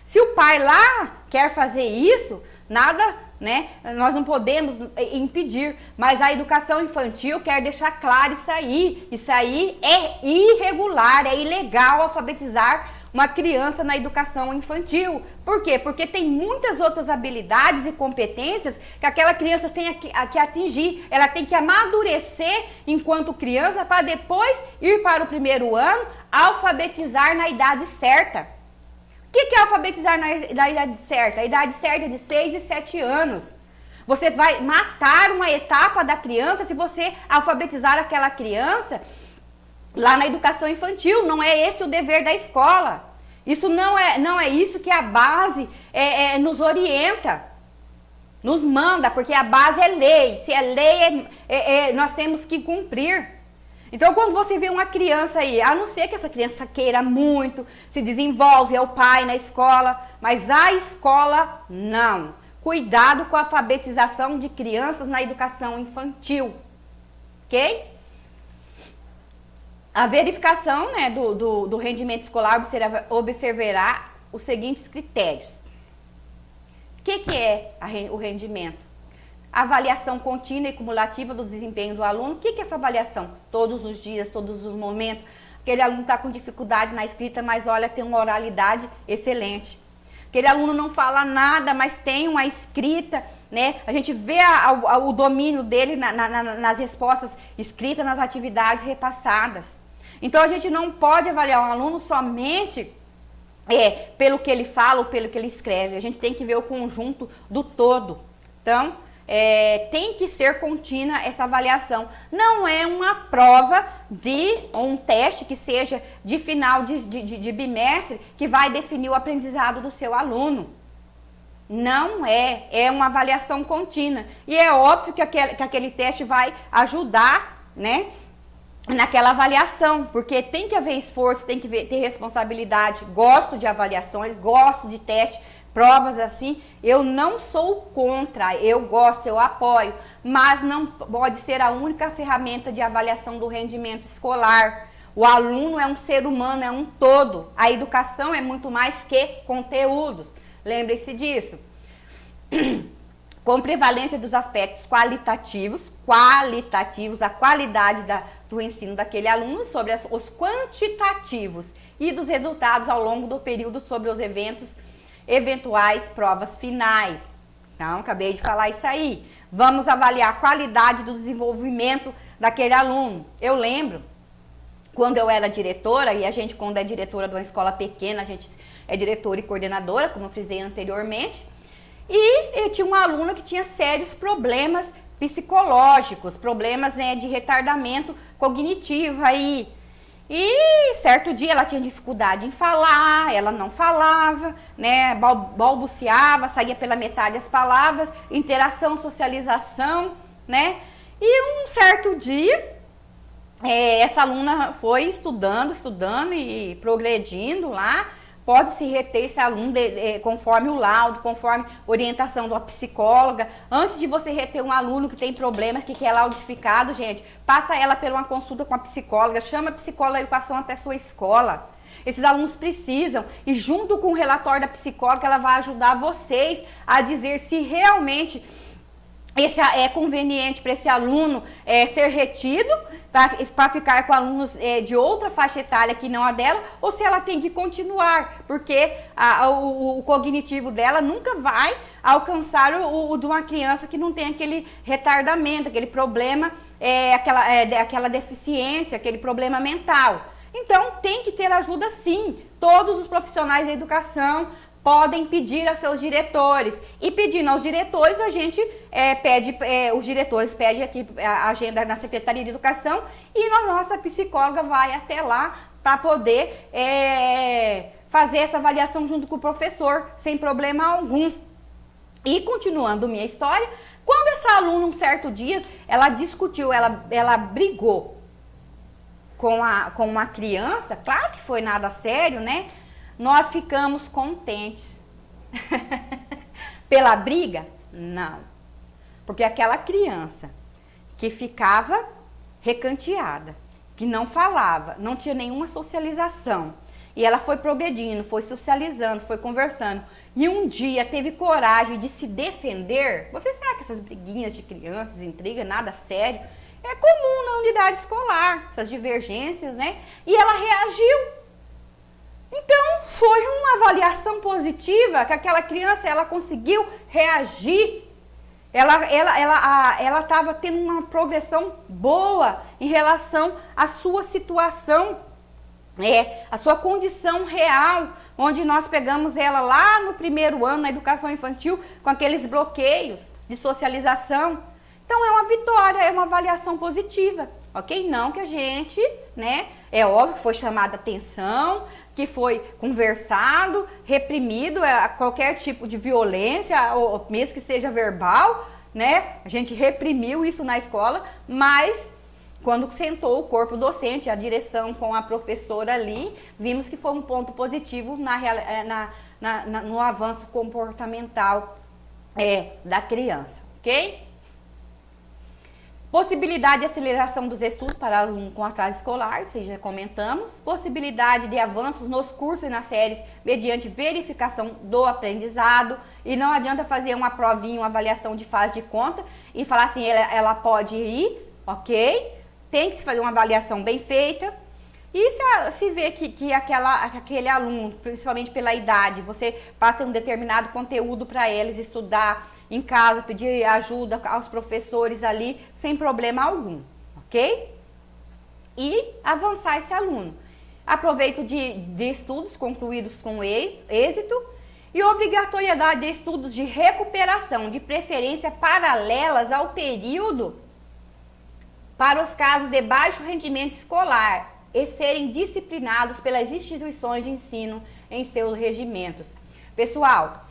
Se o pai lá quer fazer isso, nada, né? Nós não podemos impedir, mas a educação infantil quer deixar claro isso aí. Isso aí é irregular, é ilegal alfabetizar uma criança na educação infantil. Por quê? Porque tem muitas outras habilidades e competências que aquela criança tem que atingir. Ela tem que amadurecer enquanto criança para depois ir para o primeiro ano alfabetizar na idade certa. O que é alfabetizar na idade certa? A idade certa é de 6 e 7 anos. Você vai matar uma etapa da criança se você alfabetizar aquela criança lá na educação infantil. Não é esse o dever da escola. Isso não é isso que a base nos orienta, nos manda, porque a base é lei. Se é lei, nós temos que cumprir. Então, quando você vê uma criança aí, a não ser que essa criança queira muito, se desenvolve, é o pai na escola, mas a escola não. Cuidado com a alfabetização de crianças na educação infantil, ok? A verificação, né, do rendimento escolar observará os seguintes critérios. O que é o rendimento? Avaliação contínua e cumulativa do desempenho do aluno. O que é essa avaliação? Todos os dias, todos os momentos. Aquele aluno está com dificuldade na escrita, mas olha, tem uma oralidade excelente. Aquele aluno não fala nada, mas tem uma escrita, né? A gente vê o domínio dele nas respostas escritas, nas atividades repassadas. Então, a gente não pode avaliar um aluno somente pelo que ele fala ou pelo que ele escreve. A gente tem que ver o conjunto do todo. Então, tem que ser contínua essa avaliação. Não é uma prova ou um teste que seja de final de bimestre que vai definir o aprendizado do seu aluno. Não é uma avaliação contínua. E é óbvio que aquele teste vai ajudar, né, naquela avaliação, porque tem que haver esforço, tem que ter responsabilidade. Gosto de avaliações, gosto de teste, provas assim. Eu não sou contra, eu gosto, eu apoio, mas não pode ser a única ferramenta de avaliação do rendimento escolar. O aluno é um ser humano, é um todo. A educação é muito mais que conteúdos. Lembre-se disso. Com prevalência dos aspectos qualitativos, a qualidade do ensino daquele aluno, sobre os quantitativos e dos resultados ao longo do período sobre os eventuais provas finais. Então, acabei de falar isso aí. Vamos avaliar a qualidade do desenvolvimento daquele aluno. Eu lembro, quando eu era diretora, e a gente, quando é diretora de uma escola pequena, a gente é diretora e coordenadora, como eu frisei anteriormente, e eu tinha uma aluna que tinha sérios problemas psicológicos, problemas, né, de retardamento cognitivo aí. E certo dia ela tinha dificuldade em falar, ela não falava, né, balbuciava, saía pela metade as palavras, interação, socialização, né? E um certo dia, essa aluna foi estudando e progredindo lá. Pode-se reter esse aluno conforme o laudo, conforme orientação da psicóloga. Antes de você reter um aluno que tem problemas, que quer laudificado, gente, passa ela por uma consulta com a psicóloga, chama a psicóloga da educação até a sua escola. Esses alunos precisam, e junto com o relatório da psicóloga, ela vai ajudar vocês a dizer se realmente é conveniente para esse aluno ser retido, para ficar com alunos de outra faixa etária que não a dela, ou se ela tem que continuar, porque o cognitivo dela nunca vai alcançar o de uma criança que não tem aquele retardamento, aquele problema, aquela deficiência, aquele problema mental. Então, tem que ter ajuda sim. Todos os profissionais da educação podem pedir a seus diretores. E pedindo aos diretores, a gente os diretores pedem aqui a agenda na Secretaria de Educação e a nossa psicóloga vai até lá para poder fazer essa avaliação junto com o professor, sem problema algum. E continuando minha história, quando essa aluna, um certo dia, ela discutiu, ela brigou com uma criança, claro que foi nada sério, né? Nós ficamos contentes. Pela briga? Não. Porque aquela criança que ficava recanteada, que não falava, não tinha nenhuma socialização, e ela foi progredindo, foi socializando, foi conversando, e um dia teve coragem de se defender. Você sabe que essas briguinhas de crianças, intriga, nada sério, é comum na unidade escolar, essas divergências, né? E ela reagiu. Então, foi uma avaliação positiva que aquela criança, ela conseguiu reagir. Ela estava tendo uma progressão boa em relação à sua situação, a sua condição real, onde nós pegamos ela lá no primeiro ano na educação infantil com aqueles bloqueios de socialização. Então é uma vitória, é uma avaliação positiva, ok? Não que a gente, né, é óbvio que foi chamada atenção, que foi conversado, reprimido qualquer tipo de violência, ou mesmo que seja verbal, né? A gente reprimiu isso na escola, mas quando sentou o corpo docente, a direção com a professora ali, vimos que foi um ponto positivo no avanço comportamental da criança, ok? Possibilidade de aceleração dos estudos para aluno com atraso escolar, isso já comentamos. Possibilidade de avanços nos cursos e nas séries mediante verificação do aprendizado. E não adianta fazer uma provinha, uma avaliação de fase de conta e falar assim, ela pode ir, ok? Tem que se fazer uma avaliação bem feita. E se vê que aquele aluno, principalmente pela idade, você passa um determinado conteúdo para eles estudar em casa, pedir ajuda aos professores ali, sem problema algum, ok? E avançar esse aluno. Aproveito de estudos concluídos com êxito e obrigatoriedade de estudos de recuperação, de preferência paralelas ao período para os casos de baixo rendimento escolar e serem disciplinados pelas instituições de ensino em seus regimentos. Pessoal,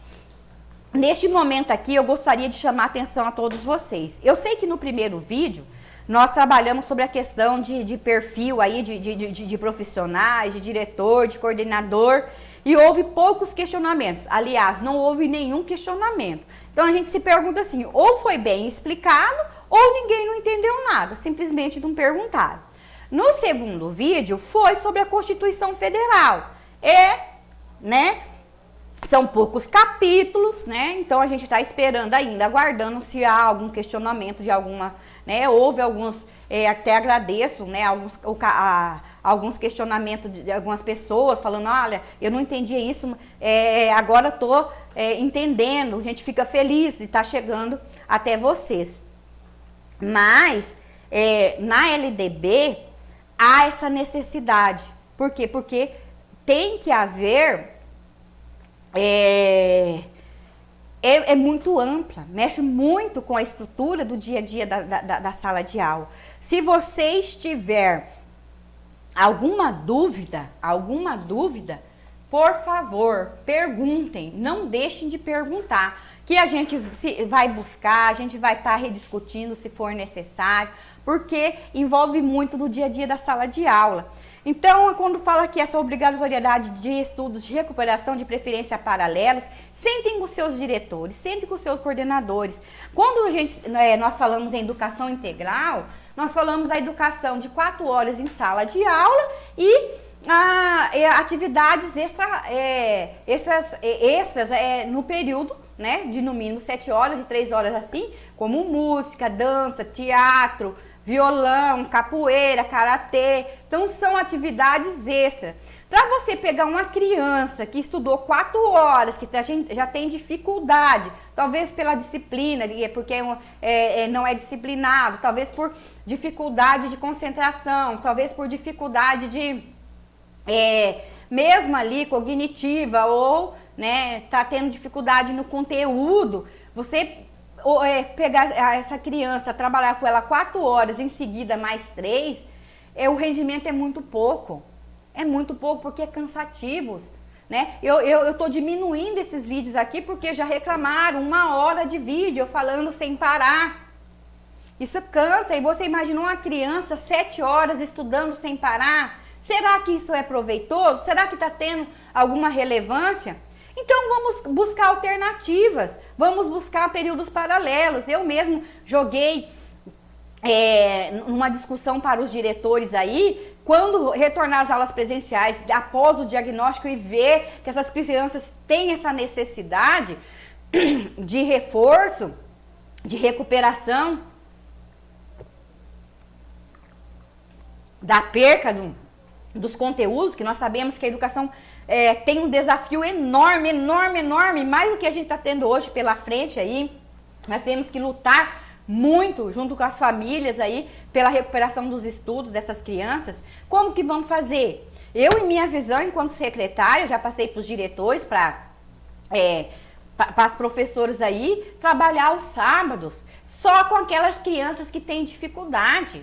neste momento aqui eu gostaria de chamar a atenção a todos vocês. Eu sei que no primeiro vídeo nós trabalhamos sobre a questão de perfil aí de profissionais, de diretor, de coordenador, e houve poucos questionamentos. Aliás, não houve nenhum questionamento. Então a gente se pergunta assim, ou foi bem explicado, ou ninguém não entendeu nada, simplesmente não perguntaram. No segundo vídeo foi sobre a Constituição Federal. Né? São poucos capítulos, né? Então a gente está esperando ainda, aguardando se há algum questionamento de alguma, né? Houve alguns, até agradeço, né? Alguns questionamentos de algumas pessoas falando, olha, eu não entendi isso, agora estou entendendo, a gente fica feliz de estar chegando até vocês. Mas na LDB há essa necessidade. Por quê? Porque tem que haver, é muito ampla, mexe muito com a estrutura do dia a dia da sala de aula. Se você tiver alguma dúvida, por favor, perguntem, não deixem de perguntar, que a gente vai buscar, a gente vai estar rediscutindo se for necessário, porque envolve muito no dia a dia da sala de aula. Então, quando fala que essa obrigatoriedade de estudos de recuperação de preferência paralelos, sentem com os seus diretores, sentem com os seus coordenadores. Quando nós falamos em educação integral, nós falamos da educação de 4 horas em sala de aula e atividades extras no período, né, de no mínimo 7 horas, de 3 horas assim, como música, dança, teatro, violão, capoeira, karatê. Então são atividades extras. Para você pegar uma criança que estudou 4 horas, que já tem dificuldade, talvez pela disciplina, porque não é disciplinado, talvez por dificuldade de concentração, talvez por dificuldade de mesmo ali cognitiva ou né, tá tendo dificuldade no conteúdo, você pegar essa criança, trabalhar com ela 4 horas, em seguida mais 3, o rendimento é muito pouco. É muito pouco porque é cansativo, né? Eu tô diminuindo esses vídeos aqui porque já reclamaram 1 hora de vídeo eu falando sem parar. Isso cansa. E você imaginou uma criança 7 horas estudando sem parar? Será que isso é proveitoso? Será que está tendo alguma relevância? Então vamos buscar alternativas, vamos buscar períodos paralelos. Eu mesmo joguei numa discussão para os diretores aí, quando retornar às aulas presenciais, após o diagnóstico e ver que essas crianças têm essa necessidade de reforço, de recuperação, da perca dos conteúdos, que nós sabemos que a educação tem um desafio enorme, enorme, enorme, mais do que a gente está tendo hoje pela frente aí. Nós temos que lutar muito junto com as famílias aí pela recuperação dos estudos dessas crianças. Como que vamos fazer? Eu, em minha visão, enquanto secretária, já passei para os diretores, para as professoras aí, trabalhar os sábados só com aquelas crianças que têm dificuldade.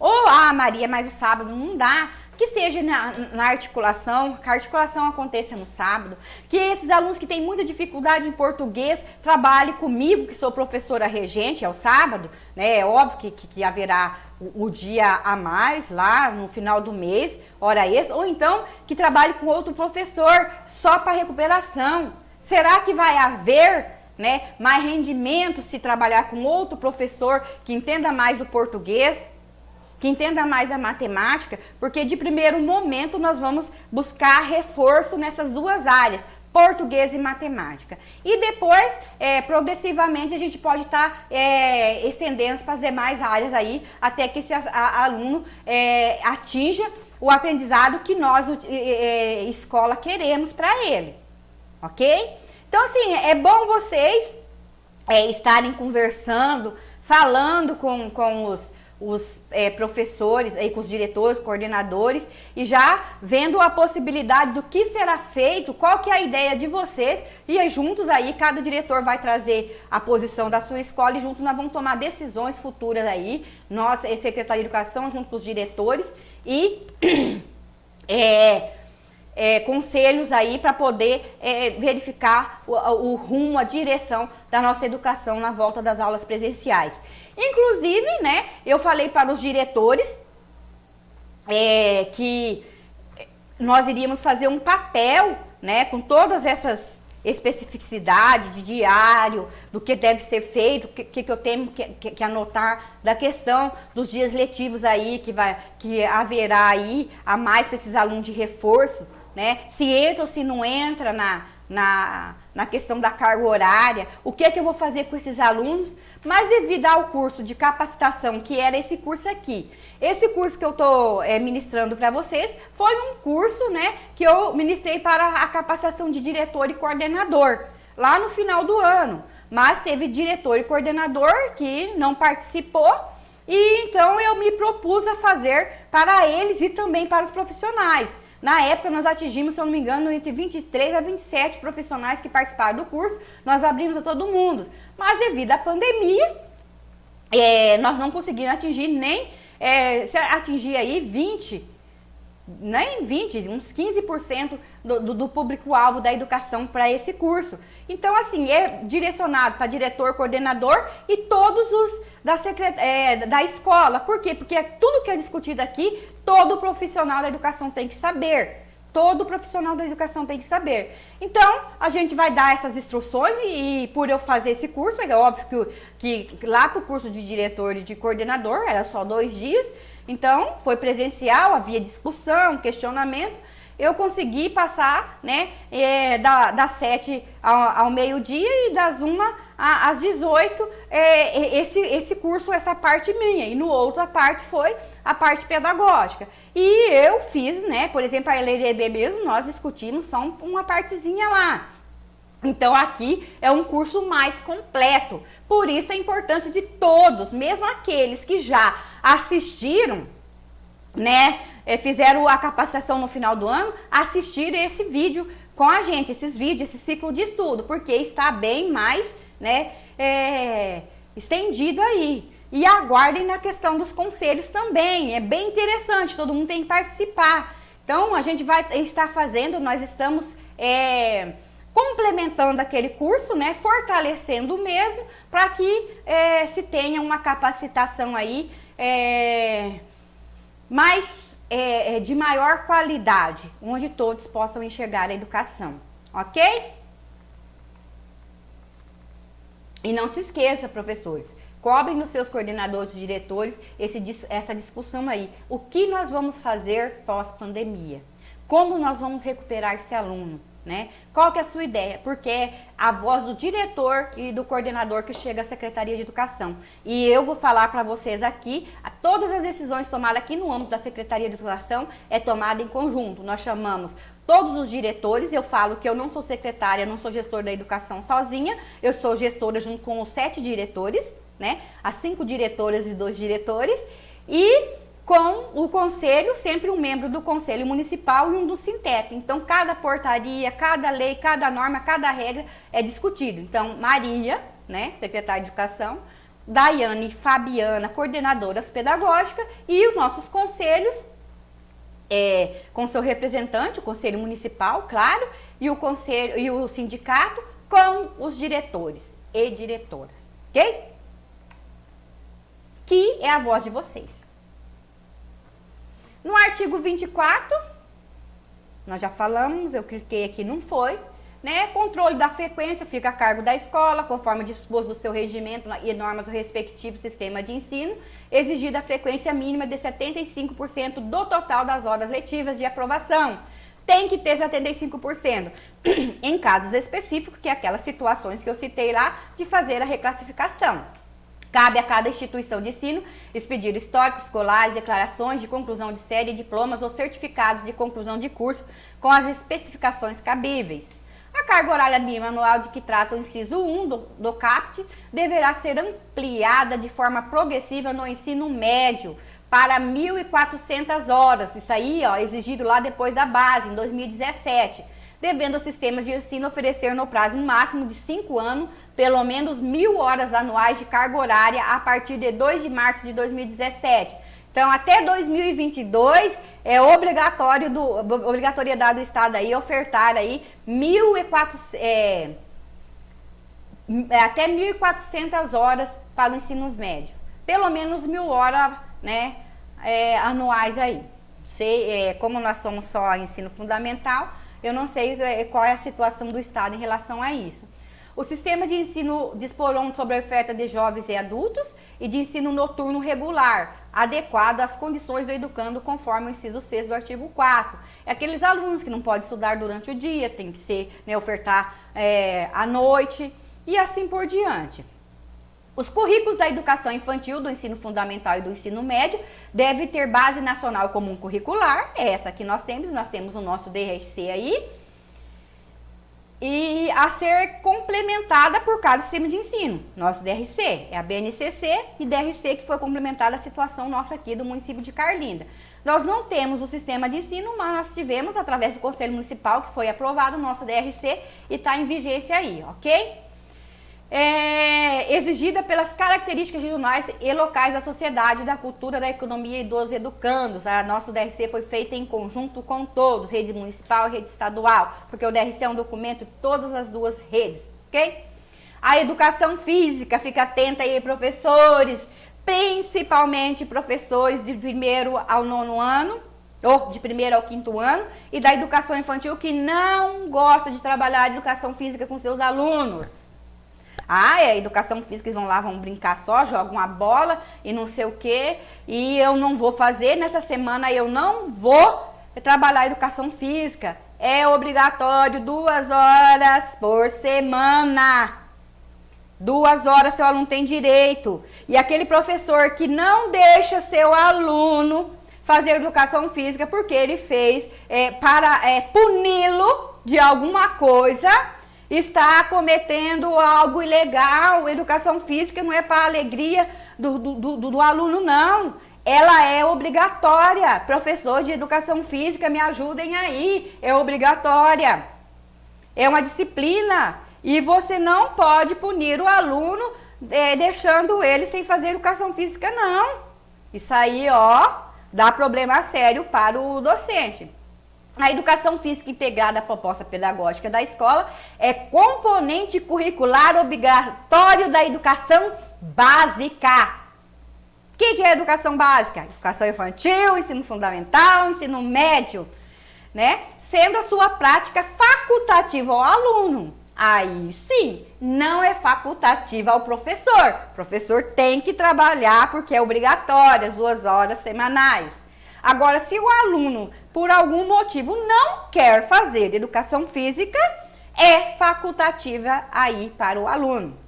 Ou, Maria, mas o sábado não dá. Que seja na articulação, que a articulação aconteça no sábado, que esses alunos que têm muita dificuldade em português trabalhem comigo, que sou professora regente, ao sábado, né? É óbvio que haverá o dia a mais lá no final do mês, hora extra, ou então que trabalhe com outro professor só para recuperação. Será que vai haver, né, mais rendimento se trabalhar com outro professor que entenda mais do português, que entenda mais da matemática? Porque de primeiro momento nós vamos buscar reforço nessas 2 áreas, português e matemática. E depois, progressivamente, a gente pode estar estendendo para as demais áreas aí, até que esse aluno atinja o aprendizado que nós, escola, queremos para ele, ok? Então, assim, é bom vocês estarem conversando, falando com os professores, com os diretores, coordenadores, e já vendo a possibilidade do que será feito, qual que é a ideia de vocês, e aí, juntos aí, cada diretor vai trazer a posição da sua escola e juntos nós vamos tomar decisões futuras aí, nós, Secretaria de Educação, junto com os diretores, e conselhos aí para poder verificar o rumo, a direção da nossa educação na volta das aulas presenciais. Inclusive, né, eu falei para os diretores que nós iríamos fazer um papel, né, com todas essas especificidades de diário, do que deve ser feito, que eu tenho que anotar, da questão dos dias letivos aí, que haverá aí a mais para esses alunos de reforço, né, se entra ou se não entra na questão da carga horária, o que eu vou fazer com esses alunos. Mas devido ao curso de capacitação, que era esse curso aqui, esse curso que eu estou ministrando para vocês, foi um curso, né, que eu ministrei para a capacitação de diretor e coordenador, lá no final do ano. Mas teve diretor e coordenador que não participou, e então eu me propus a fazer para eles e também para os profissionais. Na época nós atingimos, se eu não me engano, entre 23 a 27 profissionais que participaram do curso, nós abrimos a todo mundo. Mas devido à pandemia, nós não conseguimos atingir nem, se atingir aí 20, uns 15% do público-alvo da educação para esse curso. Então, assim, é direcionado para diretor, coordenador e todos os da escola. Por quê? Porque tudo que é discutido aqui, todo profissional da educação tem que saber. Todo profissional da educação tem que saber. Então, a gente vai dar essas instruções e por eu fazer esse curso, é óbvio que lá para o curso de diretor e de coordenador, era só 2 dias, então foi presencial, havia discussão, questionamento. Eu consegui passar, né, das 7 ao meio-dia e das 1 às 18, esse curso, essa parte minha. E no outro, a parte foi a parte pedagógica. E eu fiz, né, por exemplo, a LDB mesmo, nós discutimos só uma partezinha lá. Então, aqui é um curso mais completo. Por isso, a importância de todos, mesmo aqueles que já assistiram, né, fizeram a capacitação no final do ano, assistir esse vídeo com a gente esses vídeos, esse ciclo de estudo, porque está bem mais, né, estendido aí. E aguardem na questão dos conselhos também, é bem interessante, todo mundo tem que participar. Então, a gente vai estar fazendo, nós estamos complementando aquele curso, né, fortalecendo o mesmo, para que se tenha uma capacitação aí de maior qualidade, onde todos possam enxergar a educação, ok? E não se esqueça, professores, cobrem nos seus coordenadores e diretores essa discussão aí. O que nós vamos fazer pós-pandemia? Como nós vamos recuperar esse aluno? Né? Qual que é a sua ideia? Porque é a voz do diretor e do coordenador que chega à Secretaria de Educação. E eu vou falar para vocês aqui, todas as decisões tomadas aqui no âmbito da Secretaria de Educação é tomada em conjunto. Nós chamamos todos os diretores, eu falo que eu não sou secretária, não sou gestor da educação sozinha, eu sou gestora junto com os 7 diretores, né? As 5 diretoras e 2 diretores, e com o conselho, sempre um membro do conselho municipal e um do Sintep. Então, cada portaria, cada lei, cada norma, cada regra é discutido. Então, Maria, né, secretária de Educação, Daiane e Fabiana, coordenadoras pedagógicas, e os nossos conselhos, com seu representante, o conselho municipal, claro, e o conselho e o sindicato, com os diretores e diretoras, ok? Que é a voz de vocês. No artigo 24, nós já falamos, eu cliquei aqui, não foi, né? Controle da frequência fica a cargo da escola, conforme disposto do seu regimento e normas do respectivo sistema de ensino, exigida a frequência mínima de 75% do total das horas letivas de aprovação. Tem que ter 75%, em casos específicos, que é aquelas situações que eu citei lá, de fazer a reclassificação. Cabe a cada instituição de ensino expedir históricos escolares, declarações de conclusão de série, diplomas ou certificados de conclusão de curso com as especificações cabíveis. A carga horária mínima anual de que trata o inciso 1 do CAPT deverá ser ampliada de forma progressiva no ensino médio para 1.400 horas. Isso aí, exigido lá depois da base, em 2017. Devendo os sistemas de ensino oferecer no prazo máximo de 5 anos pelo menos 1.000 horas anuais de carga horária a partir de 2 de março de 2017. Então, até 2022 é obrigatoriedade do Estado aí ofertar aí até 1.400 horas para o ensino médio. Pelo menos 1.000 horas, né, anuais aí. Como nós somos só ensino fundamental, eu não sei qual é a situação do Estado em relação a isso. O sistema de ensino disporão sobre a oferta de jovens e adultos e de ensino noturno regular, adequado às condições do educando, conforme o inciso 6 do artigo 4. É aqueles alunos que não podem estudar durante o dia, tem que ser, né, ofertar à noite e assim por diante. Os currículos da educação infantil, do ensino fundamental e do ensino médio devem ter base nacional comum curricular, é essa que nós temos o nosso DRC aí, e a ser complementada por cada sistema de ensino. Nosso DRC é a BNCC e DRC que foi complementada a situação nossa aqui do município de Carlinda. Nós não temos o sistema de ensino, mas tivemos através do Conselho Municipal que foi aprovado o nosso DRC e está em vigência aí, ok? Exigida pelas características regionais e locais da sociedade, da cultura, da economia e dos educandos. A nossa DRC foi feita em conjunto com todos, rede municipal e rede estadual, porque o DRC é um documento de todas as duas redes, ok? A educação física, fica atenta aí, professores, principalmente professores de 1º ao 9º ano, ou de 1º ao 5º ano, e da educação infantil que não gosta de trabalhar a educação física com seus alunos. É educação física, eles vão lá, vão brincar só, jogam uma bola e não sei o que, e eu não vou fazer, nessa semana eu não vou trabalhar educação física. É obrigatório 2 horas por semana. 2 horas seu aluno tem direito. E aquele professor que não deixa seu aluno fazer educação física porque ele fez para puni-lo de alguma coisa, está cometendo algo ilegal. Educação física não é para a alegria do aluno, não. Ela é obrigatória. Professor de educação física, me ajudem aí. É obrigatória. é uma disciplina e você não pode punir o aluno deixando ele sem fazer educação física, não. Isso aí, ó, dá problema sério para o docente. A educação física integrada à proposta pedagógica da escola é componente curricular obrigatório da educação básica. O que é educação básica? Educação infantil, ensino fundamental, ensino médio, né? Sendo a sua prática facultativa ao aluno. Aí sim, não é facultativa ao professor. O professor tem que trabalhar porque é obrigatório, as 2 horas semanais. Agora, se o aluno, por algum motivo, não quer fazer educação física, é facultativa aí para o aluno.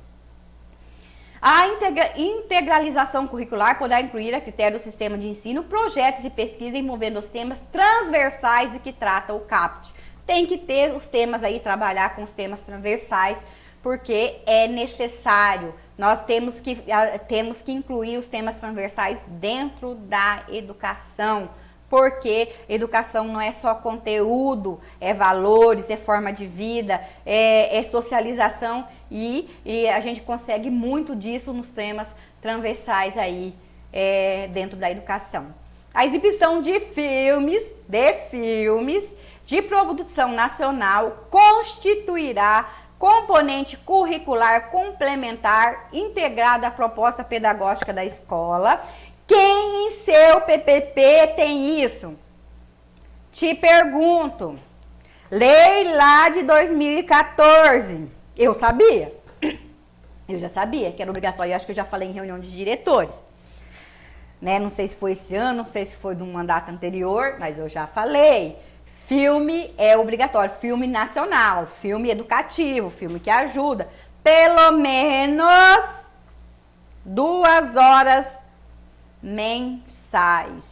A integralização curricular poderá incluir, a critério do sistema de ensino, projetos e pesquisa envolvendo os temas transversais de que trata o CAPT. Tem que ter os temas aí, trabalhar com os temas transversais, porque é necessário. Nós temos que incluir os temas transversais dentro da educação, porque educação não é só conteúdo, é valores, é forma de vida, é socialização e a gente consegue muito disso nos temas transversais aí dentro da educação. A exibição de filmes de produção nacional constituirá componente curricular complementar integrado à proposta pedagógica da escola. Quem em seu PPP tem isso? Te pergunto. Lei lá de 2014. Eu sabia? Eu já sabia que era obrigatório. Acho que eu já falei em reunião de diretores. Né? Não sei se foi esse ano, não sei se foi de um mandato anterior, mas eu já falei. Filme é obrigatório, filme nacional, filme educativo, filme que ajuda. Pelo menos 2 horas mensais.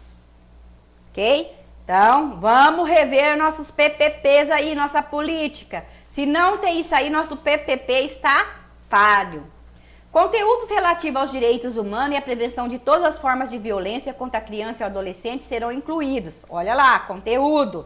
Ok? Então, vamos rever nossos PPPs aí, nossa política. Se não tem isso aí, nosso PPP está falho. Conteúdos relativos aos direitos humanos e à prevenção de todas as formas de violência contra a criança e o adolescente serão incluídos. Olha lá, conteúdo.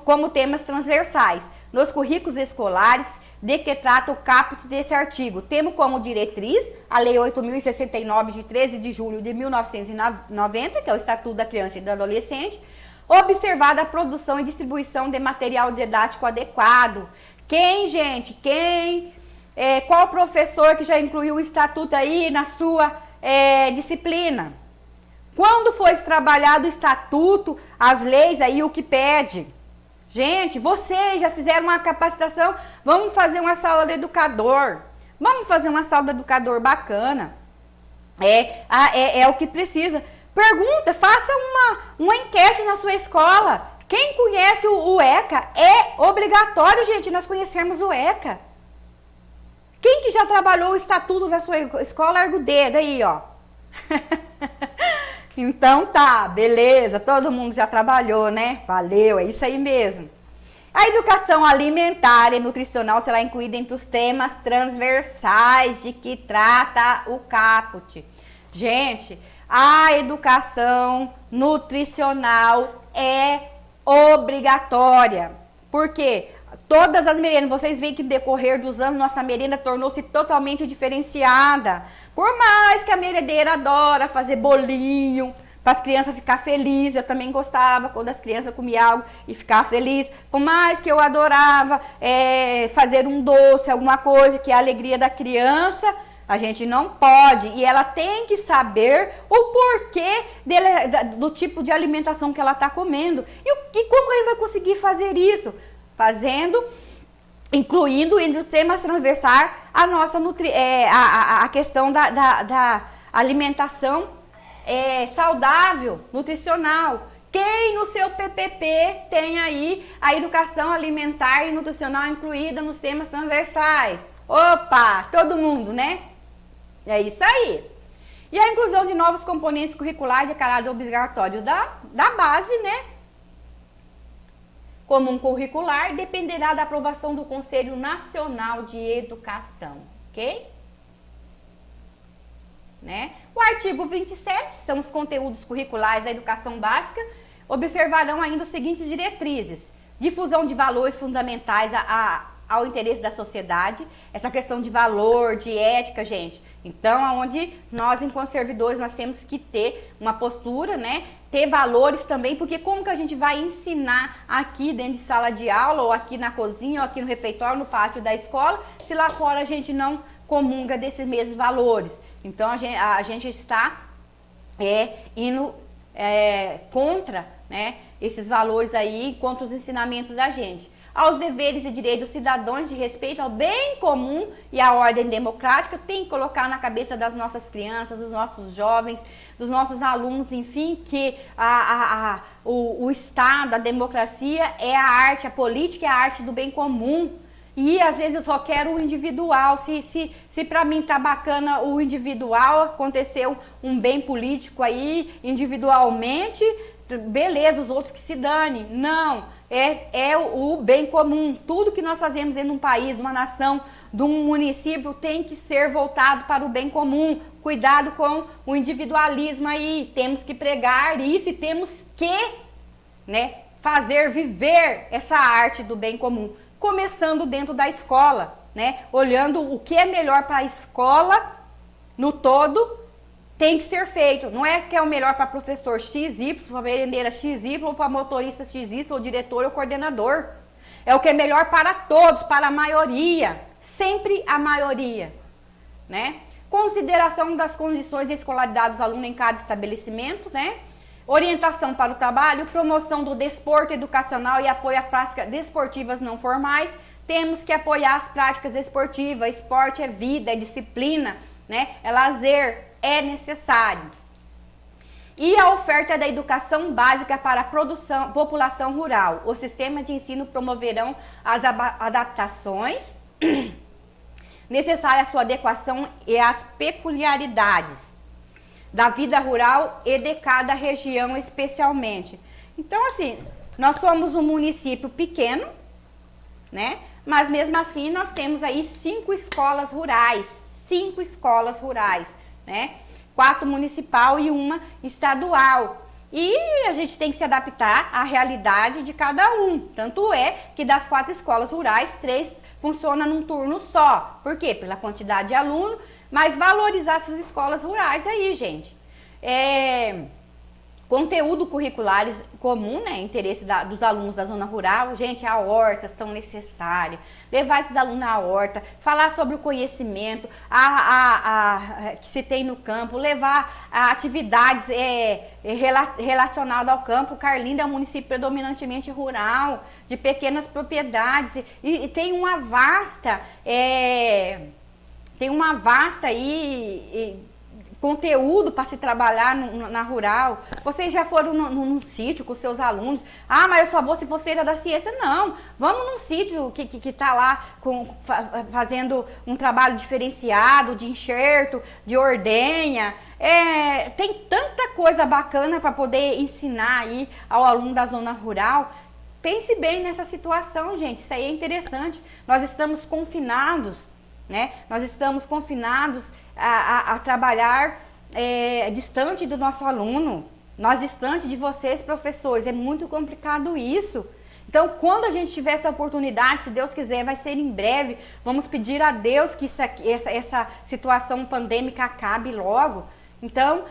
Como temas transversais nos currículos escolares de que trata o caput desse artigo, tendo como diretriz a Lei 8.069 de 13 de julho de 1990, que é o Estatuto da Criança e do Adolescente, observada a produção e distribuição de material didático adequado. Quem, gente? Quem? Qual professor que já incluiu o Estatuto aí na sua disciplina? Quando foi trabalhado o Estatuto, as leis aí, o que pede? Gente, vocês já fizeram uma capacitação, vamos fazer uma sala de educador. Vamos fazer uma sala de educador bacana. É o que precisa. Pergunta, faça uma enquete na sua escola. Quem conhece o ECA? É obrigatório, gente, nós conhecermos o ECA. Quem que já trabalhou o Estatuto da sua escola, larga o dedo aí, ó. Então tá, beleza, todo mundo já trabalhou, né? Valeu, é isso aí mesmo. A educação alimentar e nutricional será incluída entre os temas transversais de que trata o caput. Gente, a educação nutricional é obrigatória. Por quê? Todas as meriendas, vocês veem que no decorrer dos anos, nossa merenda tornou-se totalmente diferenciada. Por mais que a merendeira adora fazer bolinho, para as crianças ficar felizes, eu também gostava quando as crianças comiam algo e ficavam felizes. Por mais que eu adorava fazer um doce, alguma coisa que é a alegria da criança, a gente não pode. E ela tem que saber o porquê do tipo de alimentação que ela está comendo. E como ele vai conseguir fazer isso? Incluindo entre os temas transversais a nossa a questão da alimentação saudável, nutricional. Quem no seu PPP tem aí a educação alimentar e nutricional incluída nos temas transversais? Opa, todo mundo, né? É isso aí. E a inclusão de novos componentes curriculares de caráter obrigatório da base, né? Comum curricular dependerá da aprovação do Conselho Nacional de Educação, ok? Né? O artigo 27 são os conteúdos curriculares da educação básica, observarão ainda os seguintes diretrizes: difusão de valores fundamentais ao interesse da sociedade, essa questão de valor, de ética, gente. Então, aonde nós, enquanto servidores, nós temos que ter uma postura, né? Ter valores também, porque como que a gente vai ensinar aqui dentro de sala de aula, ou aqui na cozinha, ou aqui no refeitório, no pátio da escola, se lá fora a gente não comunga desses mesmos valores? Então, a gente está indo contra, né, esses valores aí, contra os ensinamentos da gente. Aos deveres e direitos dos cidadãos de respeito ao bem comum e à ordem democrática, tem que colocar na cabeça das nossas crianças, dos nossos jovens, dos nossos alunos, enfim, que o Estado, a democracia é a arte, a política é a arte do bem comum. E às vezes eu só quero o individual. Se para mim tá bacana o individual, aconteceu um bem político aí individualmente, beleza, os outros que se dane. Não, é o bem comum. Tudo que nós fazemos dentro de um país, de uma nação, de um município, tem que ser voltado para o bem comum. Cuidado com o individualismo aí. Temos que pregar isso e temos que, né, fazer viver essa arte do bem comum. Começando dentro da escola, né? Olhando o que é melhor para a escola no todo, tem que ser feito. Não é que é o melhor para professor XY, para merendeira XY, ou para motorista XY, ou diretor ou coordenador. É o que é melhor para todos, para a maioria. Sempre a maioria, né? Consideração das condições de escolaridade dos alunos em cada estabelecimento, né? Orientação para o trabalho, promoção do desporto educacional e apoio a práticas desportivas não formais. Temos que apoiar as práticas esportivas. Esporte é vida, é disciplina, né? É lazer, é necessário. E a oferta da educação básica para a população rural. O sistema de ensino promoverão as adaptações necessárias à sua adequação e às peculiaridades da vida rural e de cada região especialmente. Então, assim, nós somos um município pequeno, né? Mas mesmo assim nós temos aí 5 escolas rurais, né? 4 municipal e 1 estadual. E a gente tem que se adaptar à realidade de cada um. Tanto é que das 4 escolas rurais, 3 funcionam num turno só. Por quê? Pela quantidade de alunos. Mas valorizar essas escolas rurais aí, gente. Conteúdo curriculares comum, né? Interesse dos alunos da zona rural. Gente, a hortas tão necessária. Levar esses alunos à horta. Falar sobre o conhecimento que se tem no campo. Levar atividades relacionadas ao campo. Carlinda é um município predominantemente rural, de pequenas propriedades. E tem uma vasta... conteúdo para se trabalhar na rural. Vocês já foram num sítio com seus alunos? Ah, mas eu só vou se for feira da ciência. Não, vamos num sítio que está lá fazendo um trabalho diferenciado, de enxerto, de ordenha. Tem tanta coisa bacana para poder ensinar aí ao aluno da zona rural. Pense bem nessa situação, gente. Isso aí é interessante. Nós estamos confinados, né? Nós estamos confinados a trabalhar distante do nosso aluno, nós distante de vocês, professores. É muito complicado isso. Então, quando a gente tiver essa oportunidade, se Deus quiser, vai ser em breve, vamos pedir a Deus que essa situação pandêmica acabe logo. Então,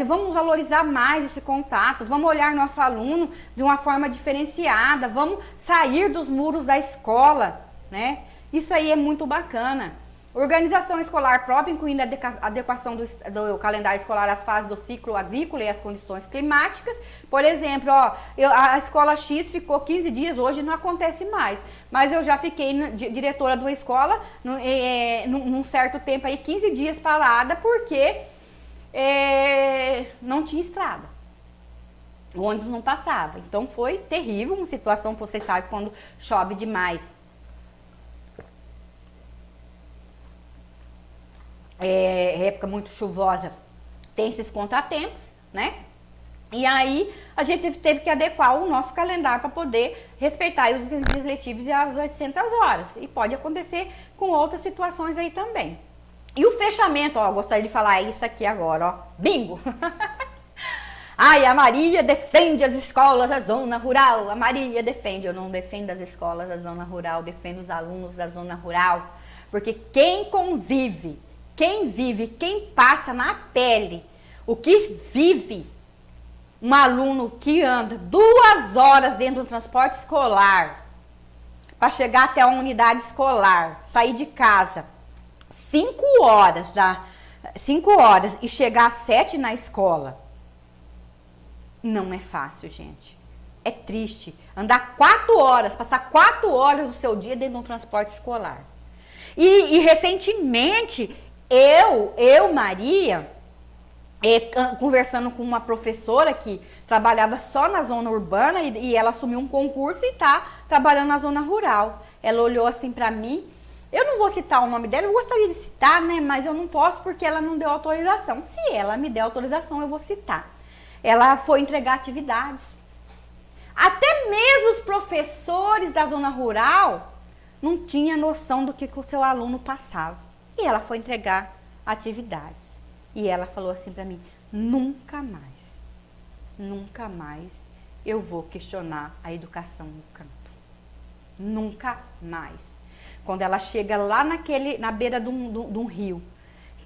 vamos valorizar mais esse contato, vamos olhar nosso aluno de uma forma diferenciada, vamos sair dos muros da escola, né? Isso aí é muito bacana. Organização escolar própria, incluindo a adequação do calendário escolar às fases do ciclo agrícola e às condições climáticas. Por exemplo, a escola X ficou 15 dias, hoje não acontece mais. Mas eu já fiquei diretora de uma escola num certo tempo aí, 15 dias parada, porque não tinha estrada. O ônibus não passava. Então foi terrível, uma situação que vocês sabem quando chove demais. Época muito chuvosa, tem esses contratempos, né? E aí a gente teve que adequar o nosso calendário para poder respeitar os dias letivos e as 800 horas. E pode acontecer com outras situações aí também. E o fechamento, ó, gostaria de falar isso aqui agora, ó, bingo! Ai, a Maria defende as escolas da zona rural. A Maria defende. Eu não defendo as escolas da zona rural, defendo os alunos da zona rural. Porque quem convive, quem vive, quem passa na pele, o que vive, um aluno que anda 2 horas dentro do transporte escolar, para chegar até a unidade escolar, sair de casa 5 horas, 5 horas e chegar às 7 na escola. Não é fácil, gente. É triste. Andar 4 horas, passar 4 horas do seu dia dentro de um transporte escolar. E recentemente, Maria, conversando com uma professora que trabalhava só na zona urbana e ela assumiu um concurso e está trabalhando na zona rural. Ela olhou assim para mim. Eu não vou citar o nome dela, eu gostaria de citar, né? Mas eu não posso porque ela não deu autorização. Se ela me der autorização, eu vou citar. Ela foi entregar atividades. Até mesmo os professores da zona rural não tinham noção do que o seu aluno passava. E ela foi entregar atividades. E ela falou assim para mim, nunca mais eu vou questionar a educação no campo. Nunca mais. Quando ela chega lá na beira de um rio,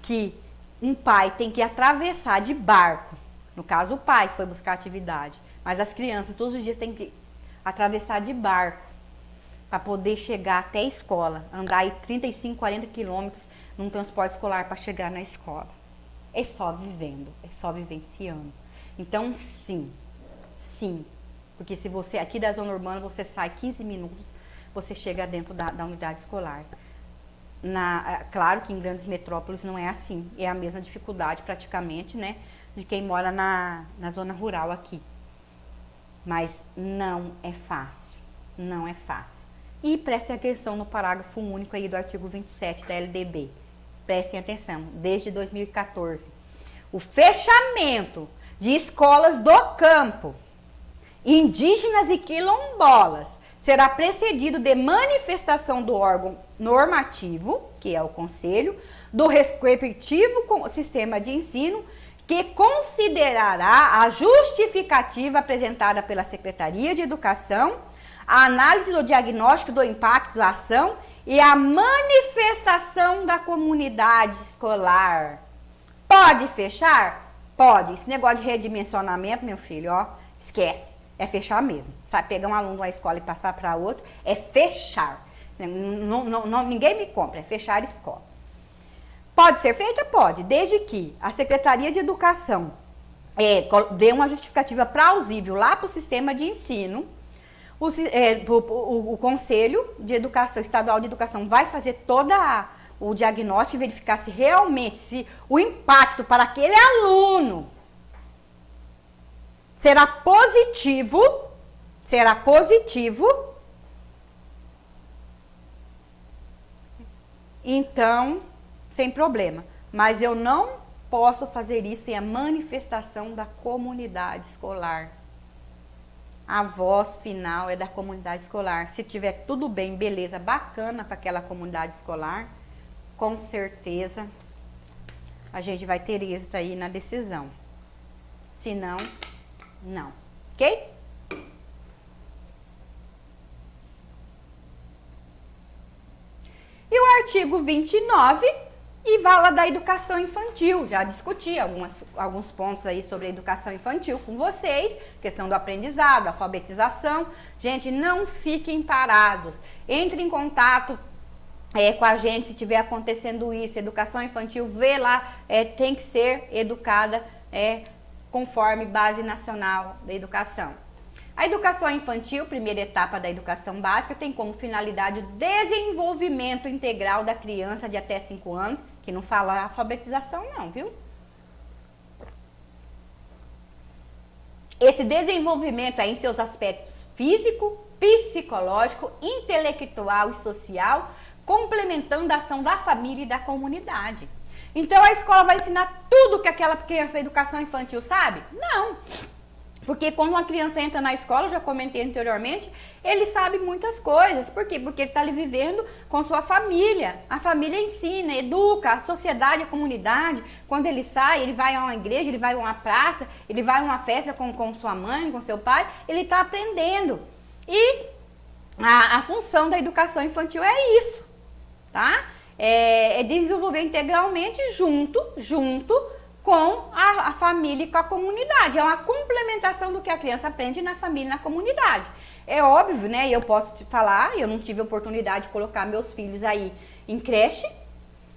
que um pai tem que atravessar de barco, no caso o pai foi buscar atividade, mas as crianças todos os dias têm que atravessar de barco para poder chegar até a escola, andar aí 35, 40 quilômetros num transporte escolar para chegar na escola. É só vivendo, é só vivenciando. Então, sim, porque se você, aqui da zona urbana, você sai 15 minutos, você chega dentro da unidade escolar. Claro que em grandes metrópoles não é assim, é a mesma dificuldade praticamente, né, de quem mora na zona rural aqui. Mas não é fácil, não é fácil. E prestem atenção no parágrafo único aí do artigo 27 da LDB. Prestem atenção, desde 2014. O fechamento de escolas do campo, indígenas e quilombolas, será precedido de manifestação do órgão normativo, que é o Conselho, do respectivo sistema de ensino, que considerará a justificativa apresentada pela Secretaria de Educação, a análise do diagnóstico do impacto da ação e a manifestação da comunidade escolar. Pode fechar? Pode. Esse negócio de redimensionamento, meu filho, ó, esquece. É fechar mesmo. Sabe, pegar um aluno da escola e passar para outro, é fechar. Ninguém me compra, é fechar a escola. Pode ser feita? Pode, desde que a Secretaria de Educação dê uma justificativa plausível lá para o sistema de ensino. O Conselho de Educação, Estadual de Educação, vai fazer todo o diagnóstico e verificar se realmente o impacto para aquele aluno será positivo, então, sem problema. Mas eu não posso fazer isso sem a manifestação da comunidade escolar. A voz final é da comunidade escolar. Se tiver tudo bem, beleza, bacana para aquela comunidade escolar, com certeza a gente vai ter êxito aí na decisão. Se não, não. Ok? E o artigo 29 e fala da educação infantil. Já discuti alguns pontos aí sobre a educação infantil com vocês, questão do aprendizado, alfabetização. Gente, não fiquem parados. Entre em contato com a gente se estiver acontecendo isso. Educação infantil, vê lá, tem que ser educada conforme Base Nacional da Educação. A educação infantil, primeira etapa da educação básica, tem como finalidade o desenvolvimento integral da criança de até 5 anos, que não fala alfabetização não, viu? Esse desenvolvimento em seus aspectos físico, psicológico, intelectual e social, complementando a ação da família e da comunidade. Então a escola vai ensinar tudo que aquela criança da educação infantil sabe? Não! Porque quando uma criança entra na escola, eu já comentei anteriormente, ele sabe muitas coisas. Por quê? Porque ele está ali vivendo com sua família. A família ensina, educa, a sociedade, a comunidade. Quando ele sai, ele vai a uma igreja, ele vai a uma praça, ele vai a uma festa com sua mãe, com seu pai, ele está aprendendo. E a função da educação infantil é isso, tá? É desenvolver integralmente junto com a família e com a comunidade. É uma complementação do que a criança aprende na família e na comunidade. É óbvio, né? Eu posso te falar, eu não tive oportunidade de colocar meus filhos aí em creche,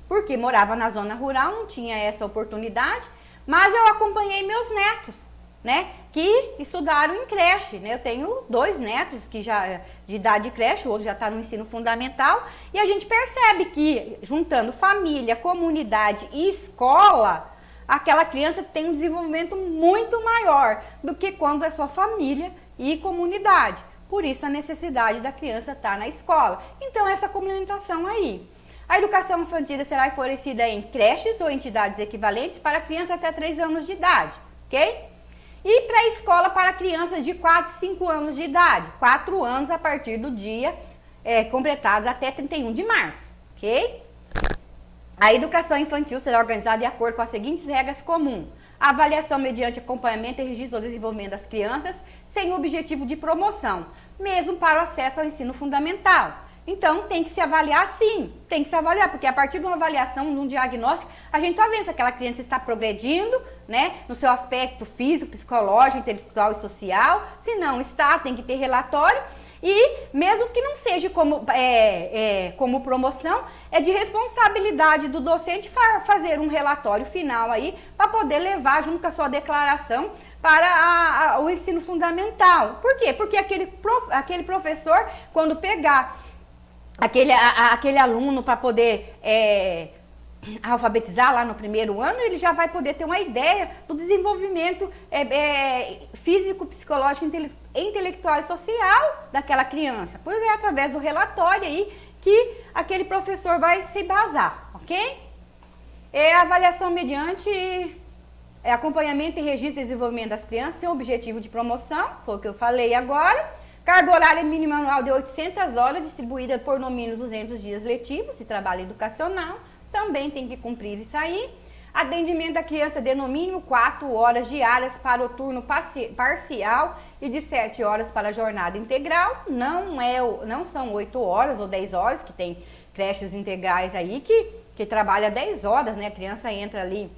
porque morava na zona rural, não tinha essa oportunidade, mas eu acompanhei meus netos, né? Que estudaram em creche, né? Eu tenho 2 netos que já de idade de creche, o outro já está no ensino fundamental, e a gente percebe que juntando família, comunidade e escola, aquela criança tem um desenvolvimento muito maior do que quando é sua família e comunidade. Por isso a necessidade da criança estar na escola. Então essa complementação aí. A educação infantil será oferecida em creches ou entidades equivalentes para crianças até 3 anos de idade, ok? E para a escola para crianças de 4 e 5 anos de idade, 4 anos a partir do dia completados até 31 de março, ok? A educação infantil será organizada de acordo com as seguintes regras comuns. A avaliação mediante acompanhamento e registro do desenvolvimento das crianças, sem objetivo de promoção, mesmo para o acesso ao ensino fundamental. Então, tem que se avaliar sim, tem que se avaliar, porque a partir de uma avaliação, de um diagnóstico, a gente está vendo se aquela criança está progredindo, né, no seu aspecto físico, psicológico, intelectual e social. Se não está, tem que ter relatório. E mesmo que não seja como promoção, é de responsabilidade do docente fazer um relatório final aí para poder levar junto com a sua declaração para o ensino fundamental. Por quê? Porque aquele professor, quando pegar aquele aluno para poder alfabetizar lá no primeiro ano, ele já vai poder ter uma ideia do desenvolvimento físico, psicológico, intelectual e social daquela criança. Pois é através do relatório aí que aquele professor vai se embasar, ok? A avaliação mediante acompanhamento e registro de desenvolvimento das crianças sem objetivo de promoção, foi o que eu falei agora. Carga horária mínima anual de 800 horas, distribuída por no mínimo 200 dias letivos de trabalho educacional, também tem que cumprir isso aí. Atendimento da criança de no mínimo 4 horas diárias para o turno parcial e de 7 horas para a jornada integral. Não são 8 horas ou 10 horas, que tem creches integrais aí que trabalha 10 horas, né? A criança entra ali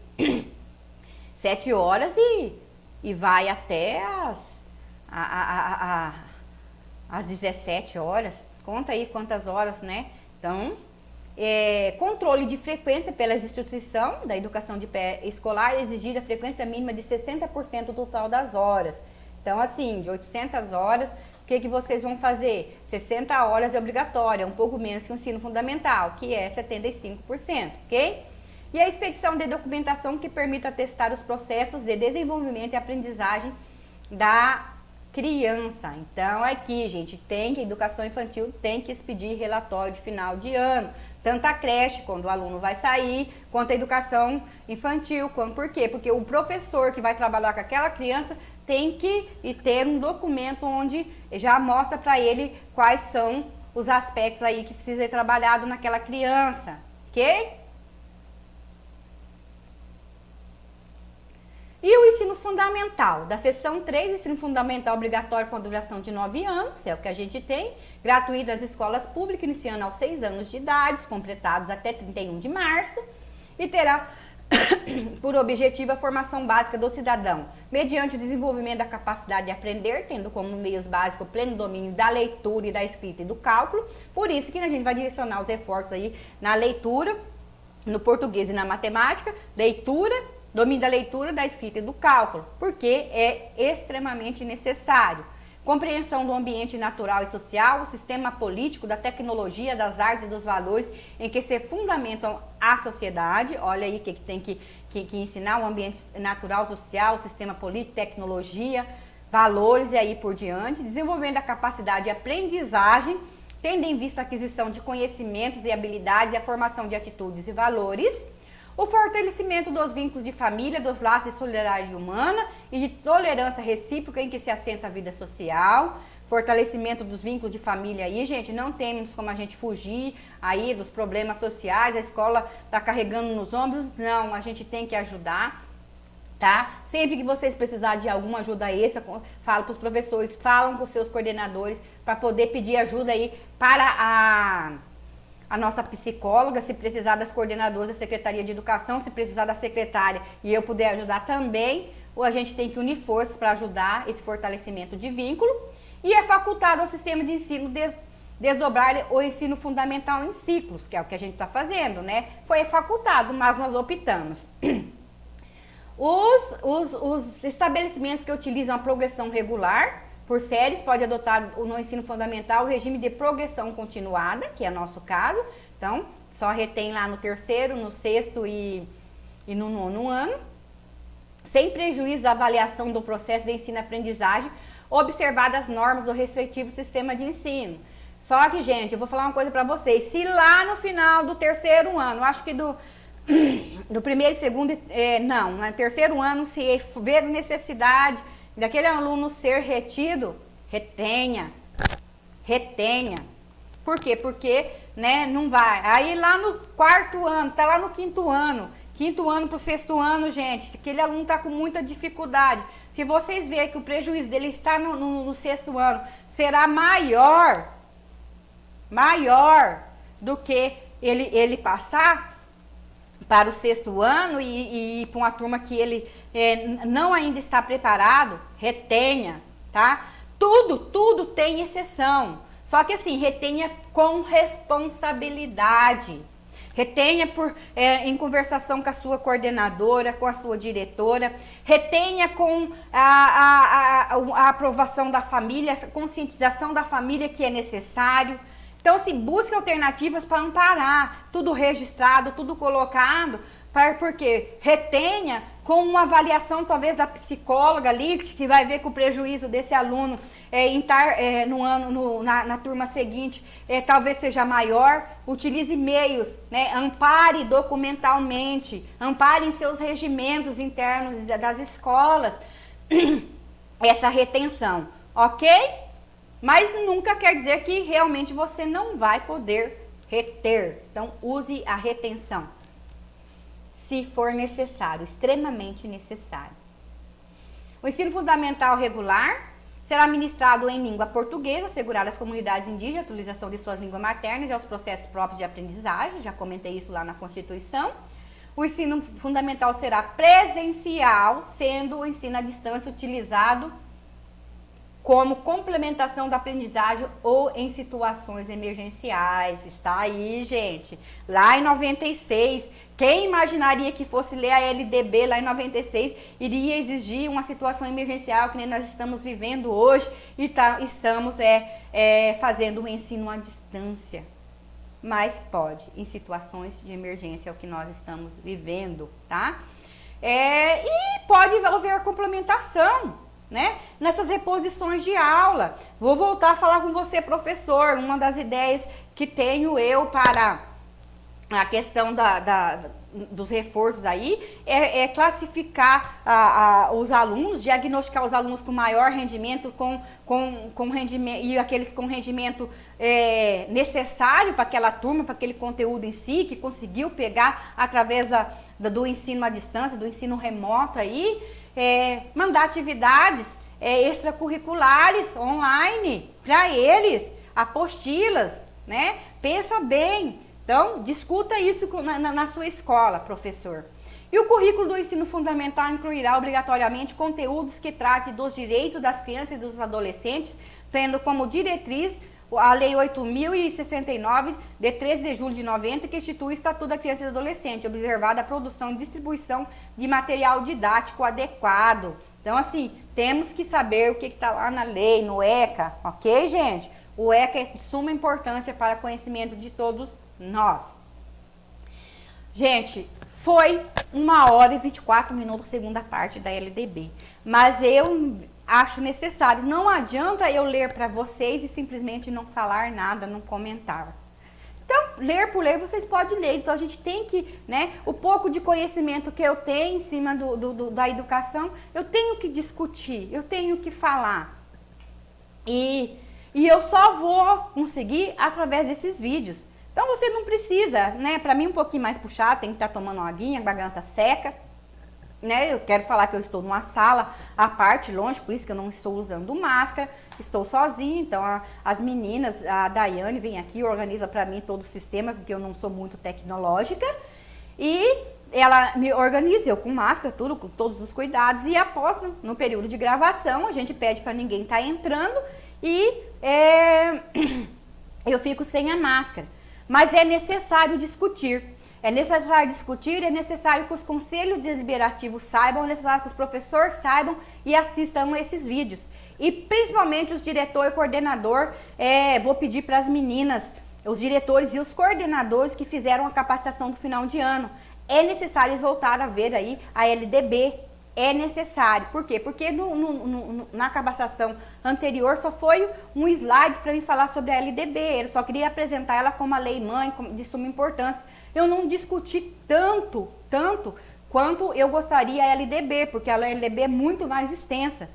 7 horas e vai até às 17 horas. Conta aí quantas horas, né? Então, controle de frequência pelas instituições da educação de pé escolar, exigir a frequência mínima de 60% do total das horas. Então, assim, de 800 horas, o que vocês vão fazer? 60 horas é obrigatória, um pouco menos que o ensino fundamental, que é 75%, ok? E a expedição de documentação que permita atestar os processos de desenvolvimento e aprendizagem da criança. Então, aqui, gente, a educação infantil tem que expedir relatório de final de ano. Tanto a creche, quando o aluno vai sair, quanto a educação infantil. Por quê? Porque o professor que vai trabalhar com aquela criança tem que ter um documento onde já mostra para ele quais são os aspectos aí que precisa ser trabalhado naquela criança, ok? E o ensino fundamental, da seção 3, ensino fundamental obrigatório com duração de 9 anos, é o que a gente tem, gratuito nas escolas públicas, iniciando aos 6 anos de idade, completados até 31 de março, e terá por objetivo a formação básica do cidadão, mediante o desenvolvimento da capacidade de aprender, tendo como meios básicos o pleno domínio da leitura e da escrita e do cálculo. Por isso que a gente vai direcionar os reforços aí na leitura, no português e na matemática, domínio da leitura, da escrita e do cálculo, porque é extremamente necessário. Compreensão do ambiente natural e social, o sistema político, da tecnologia, das artes e dos valores em que se fundamentam a sociedade. Olha aí que tem que ensinar o ambiente natural, social, o sistema político, tecnologia, valores e aí por diante. Desenvolvendo a capacidade de aprendizagem, tendo em vista a aquisição de conhecimentos e habilidades e a formação de atitudes e valores. O fortalecimento dos vínculos de família, dos laços de solidariedade humana e de tolerância recíproca em que se assenta a vida social. Fortalecimento dos vínculos de família aí, gente, não temos como a gente fugir aí dos problemas sociais, a escola tá carregando nos ombros, não, a gente tem que ajudar, tá? Sempre que vocês precisarem de alguma ajuda extra, fala para os professores, falam com os seus coordenadores para poder pedir ajuda aí para a nossa psicóloga, se precisar das coordenadoras da Secretaria de Educação, se precisar da secretária e eu puder ajudar também, ou a gente tem que unir forças para ajudar esse fortalecimento de vínculo. E é facultado ao sistema de ensino desdobrar o ensino fundamental em ciclos, que é o que a gente está fazendo, né? Foi facultado, mas nós optamos. Os estabelecimentos que utilizam a progressão regular por séries podem adotar no ensino fundamental o regime de progressão continuada, que é nosso caso. Então, só retém lá no terceiro, no sexto e no nono ano, sem prejuízo da avaliação do processo de ensino-aprendizagem, observadas as normas do respectivo sistema de ensino. Só que, gente, eu vou falar uma coisa para vocês. Se lá no final do terceiro ano, acho que do primeiro e segundo, não, no terceiro ano, se ver necessidade daquele aluno ser retido, retenha. Por quê? Porque, né, não vai. Aí lá no quarto ano, tá lá no quinto ano pro sexto ano, gente, aquele aluno tá com muita dificuldade. Se vocês verem que o prejuízo dele está no sexto ano, será maior do que ele passar para o sexto ano e ir para uma turma que ele não ainda está preparado, retenha, tá? Tudo tem exceção. Só que assim, retenha com responsabilidade. Retenha em conversação com a sua coordenadora, com a sua diretora. Retenha com a aprovação da família, essa conscientização da família que é necessário. Então, assim, busque alternativas para amparar. Tudo registrado, tudo colocado. Porque retenha com uma avaliação talvez da psicóloga ali, que vai ver que o prejuízo desse aluno na turma seguinte talvez seja maior. Utilize meios, né? Ampare documentalmente, ampare em seus regimentos internos das escolas essa retenção, ok? Mas nunca quer dizer que realmente você não vai poder reter. Então, use a retenção, se for necessário, extremamente necessário. O ensino fundamental regular será ministrado em língua portuguesa, assegurar às comunidades indígenas a utilização de suas línguas maternas e aos processos próprios de aprendizagem, já comentei isso lá na Constituição. O ensino fundamental será presencial, sendo o ensino à distância utilizado como complementação da aprendizagem ou em situações emergenciais. Está aí, gente. Lá em 96, quem imaginaria que fosse ler a LDB lá em 96 iria exigir uma situação emergencial que nem nós estamos vivendo hoje e estamos fazendo o ensino à distância. Mas pode, em situações de emergência, é o que nós estamos vivendo, tá? E pode haver complementação, né? Nessas reposições de aula. Vou voltar a falar com você, professor. Uma das ideias que tenho eu para a questão dos reforços aí é classificar os alunos, diagnosticar os alunos com maior rendimento, com rendimento, e aqueles com rendimento necessário para aquela turma, para aquele conteúdo em si, que conseguiu pegar através do ensino à distância, do ensino remoto aí, mandar atividades extracurriculares online para eles, apostilas, né? Pensa bem. Então, discuta isso na sua escola, professor. E o currículo do ensino fundamental incluirá obrigatoriamente conteúdos que tratem dos direitos das crianças e dos adolescentes, tendo como diretriz a Lei 8.069, de 13 de julho de 90, que institui o Estatuto da Criança e do Adolescente, observada a produção e distribuição de material didático adequado. Então, assim, temos que saber o que está lá na lei, no ECA, ok, gente? O ECA é de suma importância para conhecimento de todos nós. Gente, foi 1h e 24 minutos, segunda parte da LDB. Mas eu acho necessário, não adianta eu ler para vocês e simplesmente não falar nada, não comentar. Então, ler por ler, vocês podem ler. Então a gente tem que, né, o pouco de conhecimento que eu tenho em cima da educação, eu tenho que discutir, eu tenho que falar. E eu só vou conseguir através desses vídeos. Então você não precisa, né, para mim um pouquinho mais puxado, tem que estar tomando uma aguinha, a garganta seca. Né, eu quero falar que eu estou numa sala à parte, longe, por isso que eu não estou usando máscara, estou sozinha, então as meninas, a Daiane vem aqui, organiza para mim todo o sistema, porque eu não sou muito tecnológica, e ela me organiza, eu com máscara, tudo, com todos os cuidados, e após, no período de gravação, a gente pede para ninguém estar entrando, e eu fico sem a máscara. Mas é necessário discutir. É necessário discutir, é necessário que os conselhos deliberativos saibam, é necessário que os professores saibam e assistam a esses vídeos. E principalmente os diretores e coordenador, vou pedir para as meninas, os diretores e os coordenadores que fizeram a capacitação do final de ano. É necessário eles voltar a ver aí a LDB. É necessário. Por quê? Porque na capacitação anterior só foi um slide para mim falar sobre a LDB. Eu só queria apresentar ela como a lei mãe, de suma importância. Eu não discuti tanto quanto eu gostaria a LDB, porque a LDB é muito mais extensa,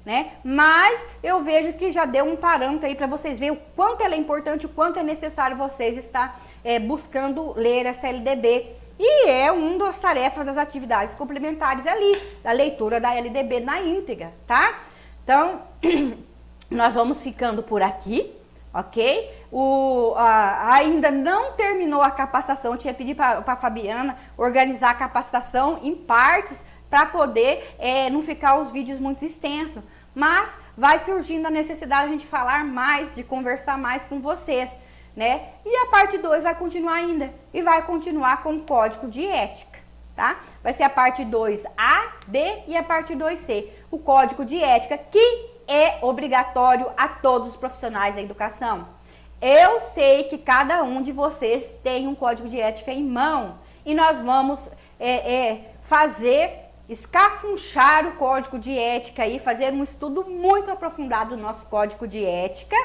né? Mas eu vejo que já deu um parâmetro aí para vocês verem o quanto ela é importante, o quanto é necessário vocês estar buscando ler essa LDB. E é uma das tarefas das atividades complementares ali, da leitura da LDB na íntegra, tá? Então, nós vamos ficando por aqui, ok? Ainda não terminou a capacitação, eu tinha pedido para a Fabiana organizar a capacitação em partes para poder não ficar os vídeos muito extensos. Mas vai surgindo a necessidade de a gente falar mais, de conversar mais com vocês, né? E a parte 2 vai continuar ainda, e vai continuar com o código de ética, tá? Vai ser a parte 2A, B e a parte 2C. O código de ética que é obrigatório a todos os profissionais da educação. Eu sei que cada um de vocês tem um código de ética em mão e nós vamos escafunchar o código de ética aí, fazer um estudo muito aprofundado do nosso código de ética.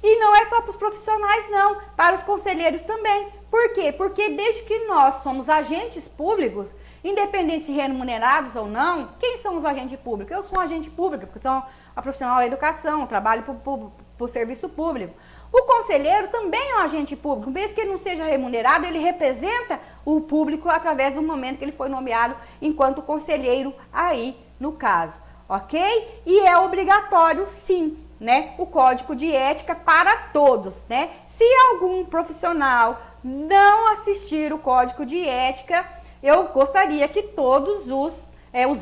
E não é só para os profissionais não, para os conselheiros também. Por quê? Porque desde que nós somos agentes públicos, independente se remunerados ou não, quem são os agentes públicos? Eu sou um agente público, porque sou a profissional da educação, eu trabalho para o serviço público. O conselheiro também é um agente público, mesmo que ele não seja remunerado, ele representa o público através do momento que ele foi nomeado enquanto conselheiro aí no caso, ok? E é obrigatório sim, né, o código de ética para todos, né? Se algum profissional não assistir o código de ética, eu gostaria que todos os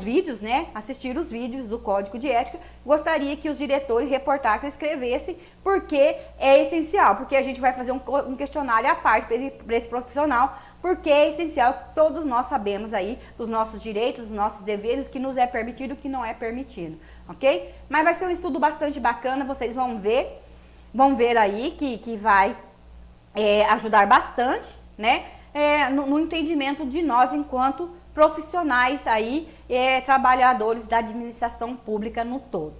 vídeos, né, assistir os vídeos do código de ética, gostaria que os diretores reportassem, escrevessem, porque é essencial, porque a gente vai fazer um questionário à parte para esse profissional, porque é essencial que todos nós sabemos aí dos nossos direitos, dos nossos deveres, o que nos é permitido e o que não é permitido, ok? Mas vai ser um estudo bastante bacana, vocês vão ver aí que vai ajudar bastante, né, no entendimento de nós enquanto profissionais aí, trabalhadores da administração pública no todo.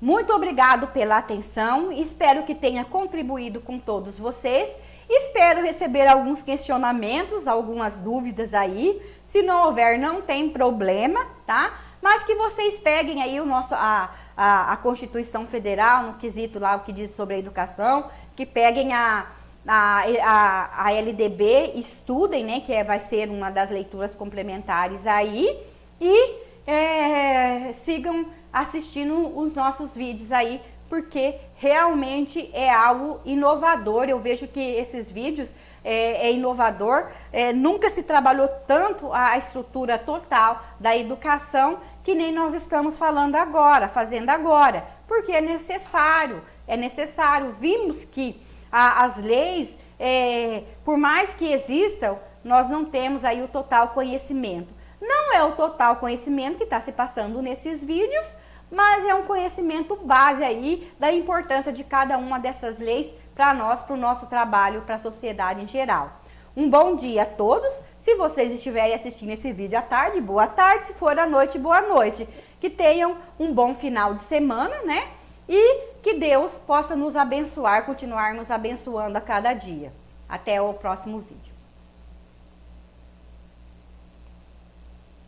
Muito obrigado pela atenção, espero que tenha contribuído com todos vocês, espero receber alguns questionamentos, algumas dúvidas aí, se não houver não tem problema, tá? Mas que vocês peguem aí a Constituição Federal, no quesito lá, o que diz sobre a educação, que peguem a LDB, estudem, né, que vai ser uma das leituras complementares aí, e sigam assistindo os nossos vídeos aí, porque realmente é algo inovador. Eu vejo que esses vídeos é inovador, nunca se trabalhou tanto a estrutura total da educação que nem nós estamos fazendo agora, porque é necessário, vimos que as leis, por mais que existam, nós não temos aí o total conhecimento. Não é o total conhecimento que está se passando nesses vídeos, mas é um conhecimento base aí da importância de cada uma dessas leis para nós, para o nosso trabalho, para a sociedade em geral. Um bom dia a todos. Se vocês estiverem assistindo esse vídeo à tarde, boa tarde. Se for à noite, boa noite. Que tenham um bom final de semana, né? E que Deus possa nos abençoar, continuar nos abençoando a cada dia. Até o próximo vídeo.